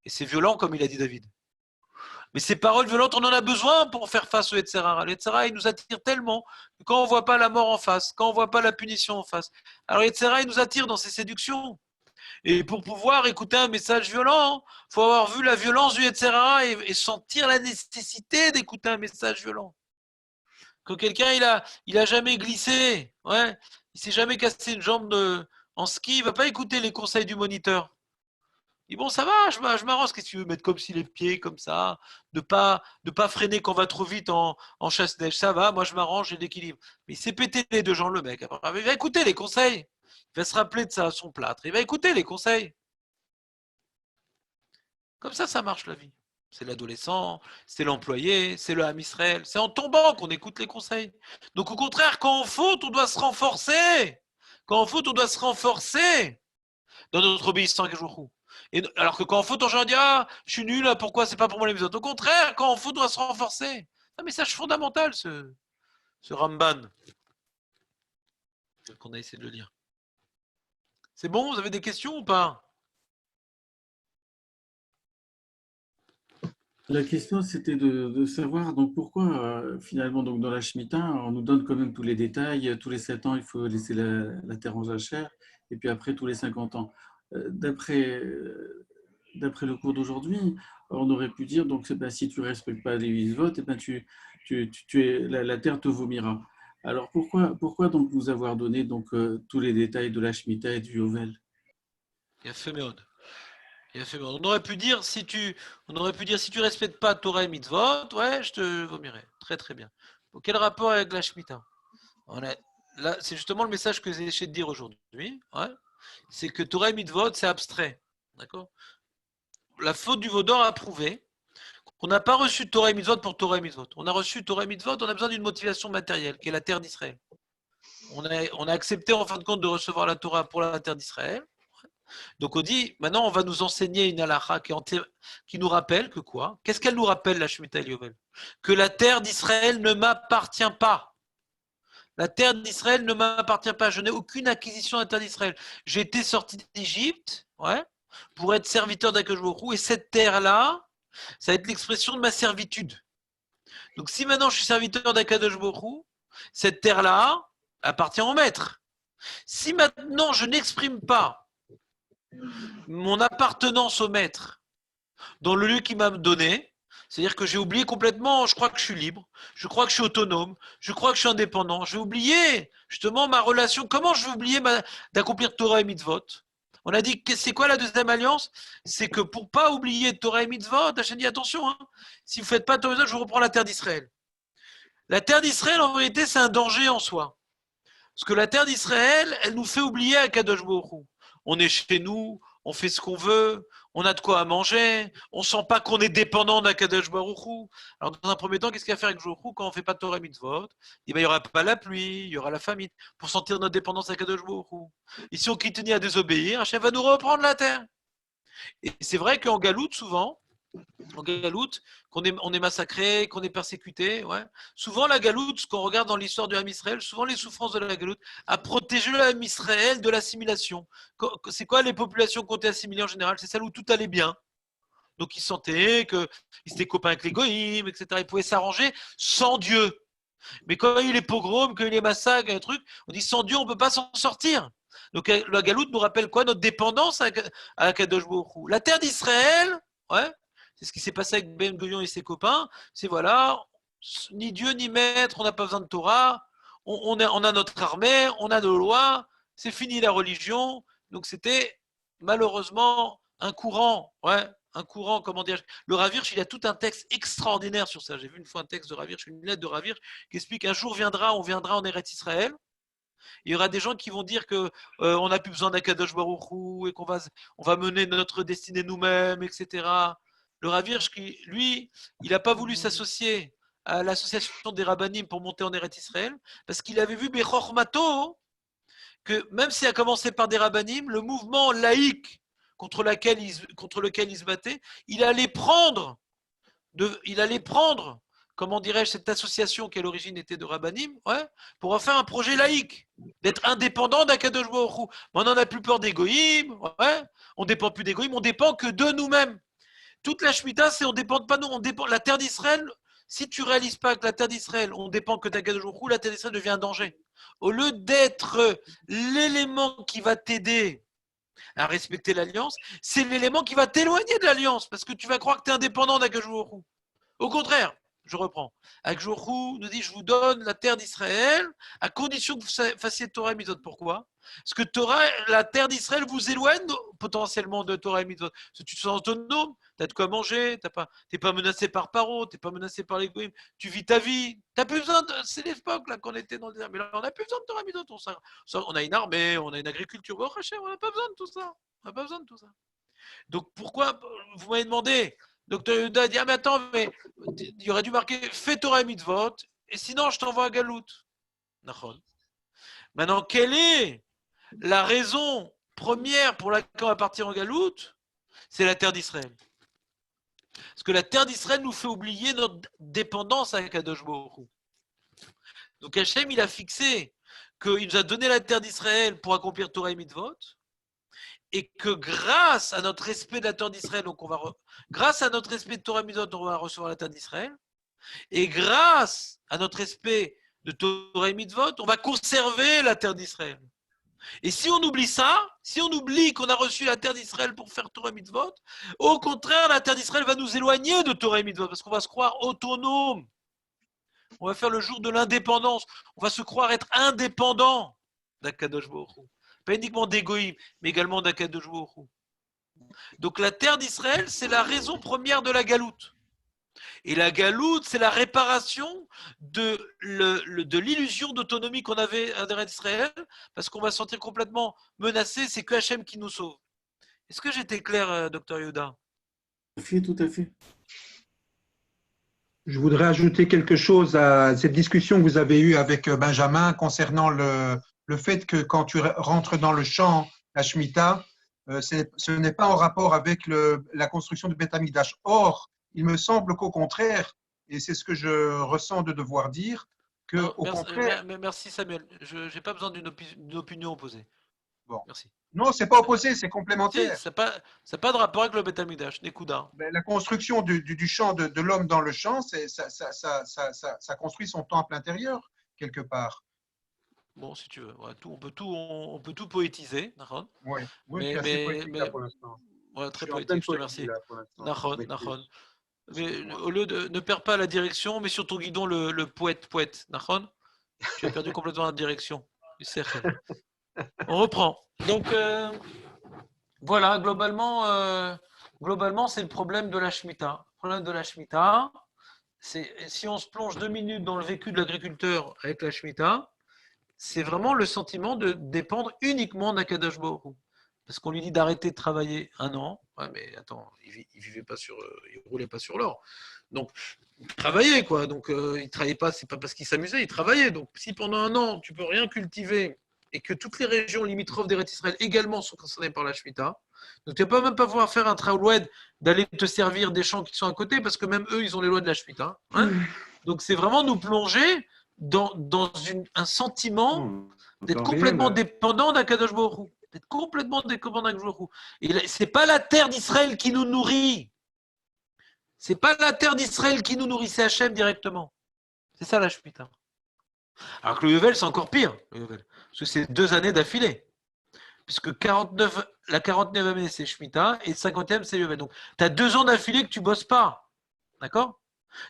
Speaker 1: Et c'est violent, comme il a dit David. Mais ces paroles violentes, on en a besoin pour faire face au Yetzer Hara. Le Yetzer Hara, il nous attire tellement que quand on ne voit pas la mort en face, quand on ne voit pas la punition en face, alors le Yetzer Hara, il nous attire dans ses séductions. Et pour pouvoir écouter un message violent, il faut avoir vu la violence du Yetzer Hara et sentir la nécessité d'écouter un message violent. Quand quelqu'un il a jamais glissé, ouais, il s'est jamais cassé une jambe en ski, il va pas écouter les conseils du moniteur. Il dit bon, ça va, je m'arrange, qu'est-ce que tu veux mettre comme si les pieds comme ça, de pas freiner quand on va trop vite en chasse-neige, ça va, moi je m'arrange, j'ai l'équilibre. Mais il s'est pété les deux jambes le mec. Après, il va écouter les conseils, il va se rappeler de ça, son plâtre, il va écouter les conseils. Comme ça marche la vie. C'est l'adolescent, c'est l'employé, c'est le Ham Israël. C'est en tombant qu'on écoute les conseils. Donc au contraire, quand on faute, on doit se renforcer. Quand on faute, on doit se renforcer dans notre obéissance à Kadosh. Et alors que quand on faute, on dit ah, je suis nul, pourquoi c'est pas pour moi les autres. Au contraire, quand on faute, on doit se renforcer. C'est un message fondamental, ce Ramban. Qu'on a essayé de le lire. C'est bon, vous avez des questions ou pas?
Speaker 7: La question, c'était de savoir donc pourquoi finalement donc dans la Shemitah, on nous donne quand même tous les détails. Tous les 7 ans, il faut laisser la terre en jachère, et puis après tous les 50 ans. D'après le cours d'aujourd'hui, on aurait pu dire donc si tu ne respectes pas les mitzvot, la terre te vomira. Alors pourquoi donc nous avoir donné donc tous les détails de la Shemitah et du Yovel?
Speaker 1: Il a fait méode. On aurait pu dire si tu respectes pas Torah et mitzvot, ouais, je te vomirai. Très très bien. Bon, quel rapport avec la Shemitah? Là, c'est justement le message que j'ai essayé de dire aujourd'hui. Ouais, c'est que Torah et mitzvot, c'est abstrait. D'accord? La faute du Vaudor a prouvé qu'on n'a pas reçu Torah et mitzvot pour Torah et mitzvot. On a reçu Torah et mitzvot, on a besoin d'une motivation matérielle, qui est la terre d'Israël. On a accepté en fin de compte de recevoir la Torah pour la terre d'Israël. Donc on dit, maintenant on va nous enseigner une halakha qui nous rappelle que quoi? Qu'est-ce qu'elle nous rappelle, la Shemitah Yovel? Que la terre d'Israël ne m'appartient pas. La terre d'Israël ne m'appartient pas. Je n'ai aucune acquisition de la terre d'Israël. J'ai été sorti d'Égypte, ouais, pour être serviteur d'Akadosh Baruch Hu, et cette terre-là, ça va être l'expression de ma servitude. Donc si maintenant je suis serviteur d'Akadosh Baruch Hu, cette terre-là appartient au maître. Si maintenant je n'exprime pas mon appartenance au maître dans le lieu qu'il m'a donné, c'est-à-dire que j'ai oublié complètement, je crois que je suis libre, je crois que je suis autonome, je crois que je suis indépendant, je vais oublier justement ma relation, comment je vais oublier d'accomplir Torah et Mitzvot? On a dit, c'est quoi la deuxième alliance? C'est que pour pas oublier Torah et Mitzvot, Hachem dit attention, hein, si vous ne faites pas Torah et Mitzvot, je vous reprends la terre d'Israël. La terre d'Israël, en vérité, c'est un danger en soi. Parce que la terre d'Israël, elle nous fait oublier Akadosh Baruch Hu. On est chez nous, on fait ce qu'on veut, on a de quoi à manger, on ne sent pas qu'on est dépendant d'Akadosh Baruch Hu. Alors dans un premier temps, qu'est-ce qu'il y a à faire avec Baruch Hu quand on ne fait pas de Torah Mitzvot? Il n'y aura pas la pluie, il y aura la famine, pour sentir notre dépendance d'Akadosh Baruch Hu. Et si on continue à désobéir, Hachem va nous reprendre la terre. Et c'est vrai qu'en Galoute, souvent, qu'on est massacré, qu'on est persécuté. Ouais. Souvent, la Galoute, ce qu'on regarde dans l'histoire du Ham Israël, souvent les souffrances de la Galoute, a protégé le Ham Israël de l'assimilation. C'est quoi les populations qui ont été assimilées en général? C'est celles où tout allait bien. Donc ils sentaient qu'ils étaient copains avec les goïms, etc. Ils pouvaient s'arranger sans Dieu. Mais quand il y a eu les pogroms, quand il y a eu les massacres, un truc, on dit sans Dieu, on ne peut pas s'en sortir. Donc la Galoute nous rappelle quoi? Notre dépendance à Kadosh Baruch Hu. La terre d'Israël, ouais, c'est ce qui s'est passé avec Ben Gurion et ses copains. C'est voilà, ni Dieu ni maître, on n'a pas besoin de Torah, on a notre armée, on a nos lois, c'est fini la religion. Donc c'était malheureusement un courant, ouais, un courant, comment dire. Le Rav Hirsch, il a tout un texte extraordinaire sur ça. J'ai vu une fois un texte de Rav Hirsch, une lettre de Rav Hirsch qui explique qu'un jour viendra, on viendra en Eretz Israël. Il y aura des gens qui vont dire que on n'a plus besoin d'Akadosh Baruch Hu et qu'on va mener notre destinée nous-mêmes, etc. Le Rav Hirsch, lui, il n'a pas voulu s'associer à l'association des Rabbanim pour monter en Eretz Israël parce qu'il avait vu Bechormato que même s'il a commencé par des Rabbanim, le mouvement laïque contre lequel il se battait, il allait prendre, comment dirais-je, cette association qui à l'origine était de Rabbanim, ouais, pour en faire un projet laïque, d'être indépendant d'Akadosh Baruch Hu. On n'en a plus peur des goïms, ouais, on ne dépend plus des goïms, on dépend que de nous-mêmes. toute la Shemitah, c'est on dépend pas nous, on dépend. La terre d'Israël, si tu réalises pas que la terre d'Israël, on dépend que d'Akadosh Baruch Hu, la terre d'Israël devient un danger. Au lieu d'être l'élément qui va t'aider à respecter l'alliance, c'est l'élément qui va t'éloigner de l'alliance, parce que tu vas croire que tu es indépendant d'Akadosh Baruch Hu. Au contraire, je reprends. Akadosh Baruch Hu nous dit, je vous donne la terre d'Israël, à condition que vous fassiez Torah et Mitzvot. Pourquoi? Parce que la terre d'Israël vous éloigne potentiellement de Torah et Mitzvot. Parce que tu te sens autonome, tu as de quoi manger, tu n'es pas menacé par Paro, tu n'es pas menacé par les goïms, tu vis ta vie. Tu n'as plus besoin c'est l'époque là qu'on était dans le désert. Mais là, on n'a plus besoin de Torah et Mitzvot. On a une armée, on a une agriculture. On n'a pas besoin de tout ça. On n'a pas besoin de tout ça. Donc pourquoi, vous m'avez demandé, Docteur Yehuda a dit, ah mais attends, mais il aurait dû marquer fais Torah et Mitzvot, et sinon je t'envoie à Galout. Maintenant, quelle est la raison première pour laquelle on va partir en Galout? C'est la terre d'Israël. Parce que la terre d'Israël nous fait oublier notre dépendance à Kadosh Baruch Hu. Donc Hachem, il a fixé qu'il nous a donné la terre d'Israël pour accomplir Torah et Mitzvot, et que grâce à notre respect de la terre d'Israël, donc grâce à notre respect de Torah et Mitzvot, on va recevoir la terre d'Israël, et grâce à notre respect de Torah et Mitzvot, on va conserver la terre d'Israël. Et si on oublie ça, si on oublie qu'on a reçu la terre d'Israël pour faire Torah et Mitzvot, au contraire, la terre d'Israël va nous éloigner de Torah et Mitzvot, parce qu'on va se croire autonome. On va faire le jour de l'indépendance. On va se croire être indépendant d'Akadosh Baruch Hu. Pas uniquement d'Égoïm, mais également d'Akadosh Baruch Hu. Donc la terre d'Israël, c'est la raison première de la galoute. Et la galoute, c'est la réparation de l'illusion d'autonomie qu'on avait à l'intérieur d'Israël, parce qu'on va se sentir complètement menacé, c'est que Hachem qui nous sauve. Est-ce que j'étais clair, Docteur Yehuda?
Speaker 7: Tout à fait.
Speaker 5: Je voudrais ajouter quelque chose à cette discussion que vous avez eue avec Benjamin concernant le fait que quand tu rentres dans le champ, la Shemitah, ce n'est pas en rapport avec la construction du Beth Amikdash. Or, il me semble qu'au contraire, et c'est ce que je ressens de devoir dire, que
Speaker 1: non,
Speaker 5: au contraire.
Speaker 1: Merci Samuel, je n'ai pas besoin d'une opinion opposée.
Speaker 5: Bon.
Speaker 1: Merci.
Speaker 5: Non, c'est pas opposé, c'est complémentaire.
Speaker 1: Ça n'a pas de rapport avec le Beth Amikdash, Nekuda.
Speaker 5: La construction du champ de l'homme dans le champ, ça construit son temple intérieur quelque part.
Speaker 1: Bon, si tu veux, ouais, on peut tout poétiser, d'accord?
Speaker 5: Oui, c'est assez poétique là pour l'instant.
Speaker 1: Ouais, très poétique, je te remercie. Nahon. Mais au lieu de ne perds pas la direction, mais sur ton guidon le poète, Nahon. Tu as perdu complètement la direction. On reprend. Donc voilà, globalement, c'est le problème de la Shemitah. Le problème de la Shemitah, c'est si on se plonge 2 minutes dans le vécu de l'agriculteur avec la Shemitah, c'est vraiment le sentiment de dépendre uniquement d'Akadosh Baruch Hu. Parce qu'on lui dit d'arrêter de travailler 1 an. Ouais, mais attends, il roulait pas sur l'or. Donc, il travaillait, quoi. Donc, il travaillait pas, c'est pas parce qu'il s'amusait, il travaillait. Donc, si pendant 1 an, tu peux rien cultiver et que toutes les régions limitrophes d'Eretz Israël également sont concernées par la Shemitah, donc tu ne vas même pas pouvoir faire un traoued d'aller te servir des champs qui sont à côté, parce que même eux, ils ont les lois de la Shemitah. Hein. Donc, c'est vraiment nous plonger dans un sentiment d'être complètement dépendant d'Akadosh Baruch Hu. D'être complètement dépendant d'Akadosh Baruch Hu. Et c'est pas la terre d'Israël qui nous nourrit. C'est pas la terre d'Israël qui nous nourrit, c'est Hachem directement. C'est ça la Shemitah. Alors que le Yovel, c'est encore pire. Parce que c'est 2 années d'affilée. Puisque la 49e année, c'est Shemitah, et 50e, c'est Yovel. Donc, tu as 2 ans d'affilée que tu bosses pas. D'accord?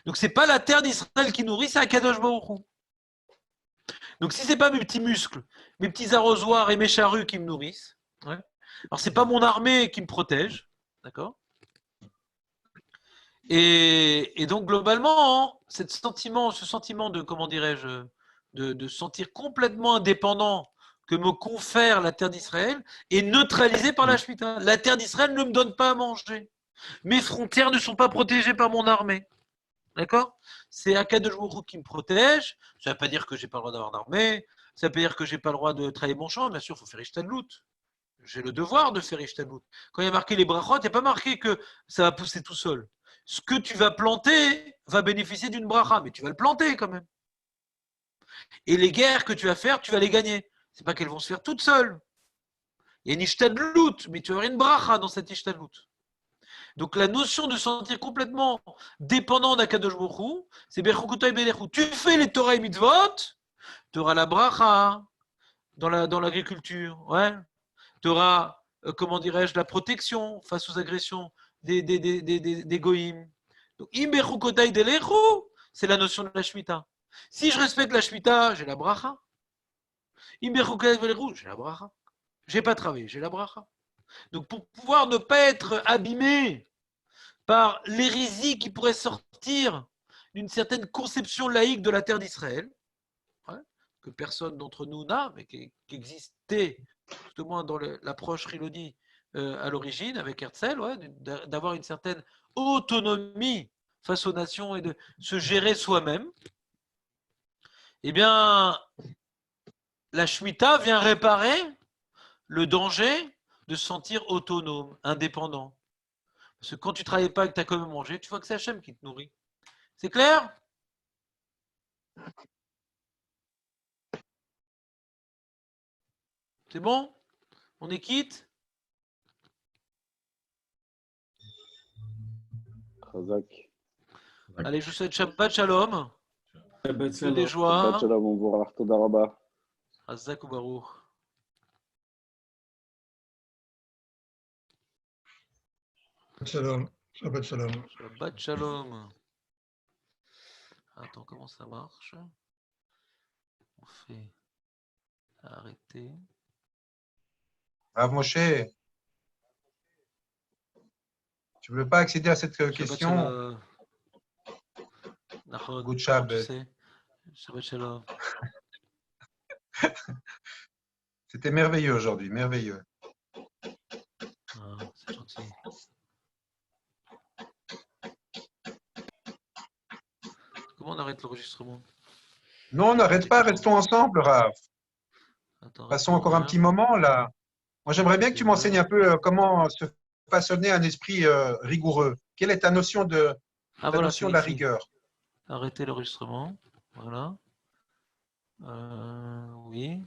Speaker 1: Donc, c'est pas la terre d'Israël qui nourrit, c'est Akadosh Baruch Hu. Donc, si c'est pas mes petits muscles, mes petits arrosoirs et mes charrues qui me nourrissent, ouais, alors c'est pas mon armée qui me protège, d'accord? Et donc, globalement, ce sentiment de, comment dirais-je, de sentir complètement indépendant que me confère la terre d'Israël est neutralisé par la Shemitah. La terre d'Israël ne me donne pas à manger. Mes frontières ne sont pas protégées par mon armée. D'accord? C'est Akadosh Baruch Hu qui me protège. Ça ne veut pas dire que je n'ai pas le droit d'avoir d'armée. Ça ne veut pas dire que je n'ai pas le droit de travailler mon champ. Bien sûr, il faut faire Ishtadlout. J'ai le devoir de faire Ishtadlout. Quand il y a marqué les brachot, il n'y a pas marqué que ça va pousser tout seul. Ce que tu vas planter va bénéficier d'une bracha, mais tu vas le planter quand même. Et les guerres que tu vas faire, tu vas les gagner. Ce n'est pas qu'elles vont se faire toutes seules. Il y a une Ishtadlout, mais tu vas avoir une bracha dans cette Ishtadlout. Donc la notion de se sentir complètement dépendant d'Akadosh Baruch Hu, c'est Bechukotay Belechu. Tu fais les Torah et Mitzvot, tu auras la bracha dans l'agriculture, ouais. Tu auras, comment dirais-je, la protection face aux agressions des goïms. Donc, Im Bechukotay Belechu, c'est la notion de la Shemitah. Si je respecte la Shemitah, j'ai la bracha. Im Bechukotay Belechu, j'ai la bracha. J'ai pas travaillé, j'ai la bracha. Donc, pour pouvoir ne pas être abîmé par l'hérésie qui pourrait sortir d'une certaine conception laïque de la terre d'Israël, ouais, que personne d'entre nous n'a, mais qui existait, tout au moins dans l'approche Riloni à l'origine, avec Herzl, ouais, d'avoir une certaine autonomie face aux nations et de se gérer soi-même, eh bien, la Shemitah vient réparer le danger de se sentir autonome, indépendant. Parce que quand tu ne travailles pas et que tu as quand même mangé, tu vois que c'est Hachem qui te nourrit. C'est clair? C'est bon? On est quitte?
Speaker 8: Khazak.
Speaker 1: Allez, je vous souhaite Shabbat Shalom.
Speaker 7: Shabbat
Speaker 1: Que des
Speaker 7: Shalom.
Speaker 1: joies.
Speaker 8: Shabbat Shalom, on vous remercie. Toda Rabba.
Speaker 1: Hazak ou Baruch.
Speaker 6: Shalom. Shabbat shalom.
Speaker 1: Shabbat Shalom. Attends, comment ça marche? On fait arrêter.
Speaker 5: Rav Moshe, tu ne veux pas accéder à cette question? Good Shabbat.
Speaker 1: Shabbat Shalom.
Speaker 5: C'était merveilleux aujourd'hui, merveilleux.
Speaker 1: Ah, c'est gentil. Comment on arrête l'enregistrement?
Speaker 5: Non, on n'arrête pas, restons ensemble, Rav.
Speaker 1: Attends,
Speaker 5: Passons encore un petit moment là. Moi, j'aimerais bien que tu m'enseignes un peu comment se façonner un esprit rigoureux. Quelle est ta notion de la rigueur?
Speaker 1: Arrêtez l'enregistrement. Voilà. Oui.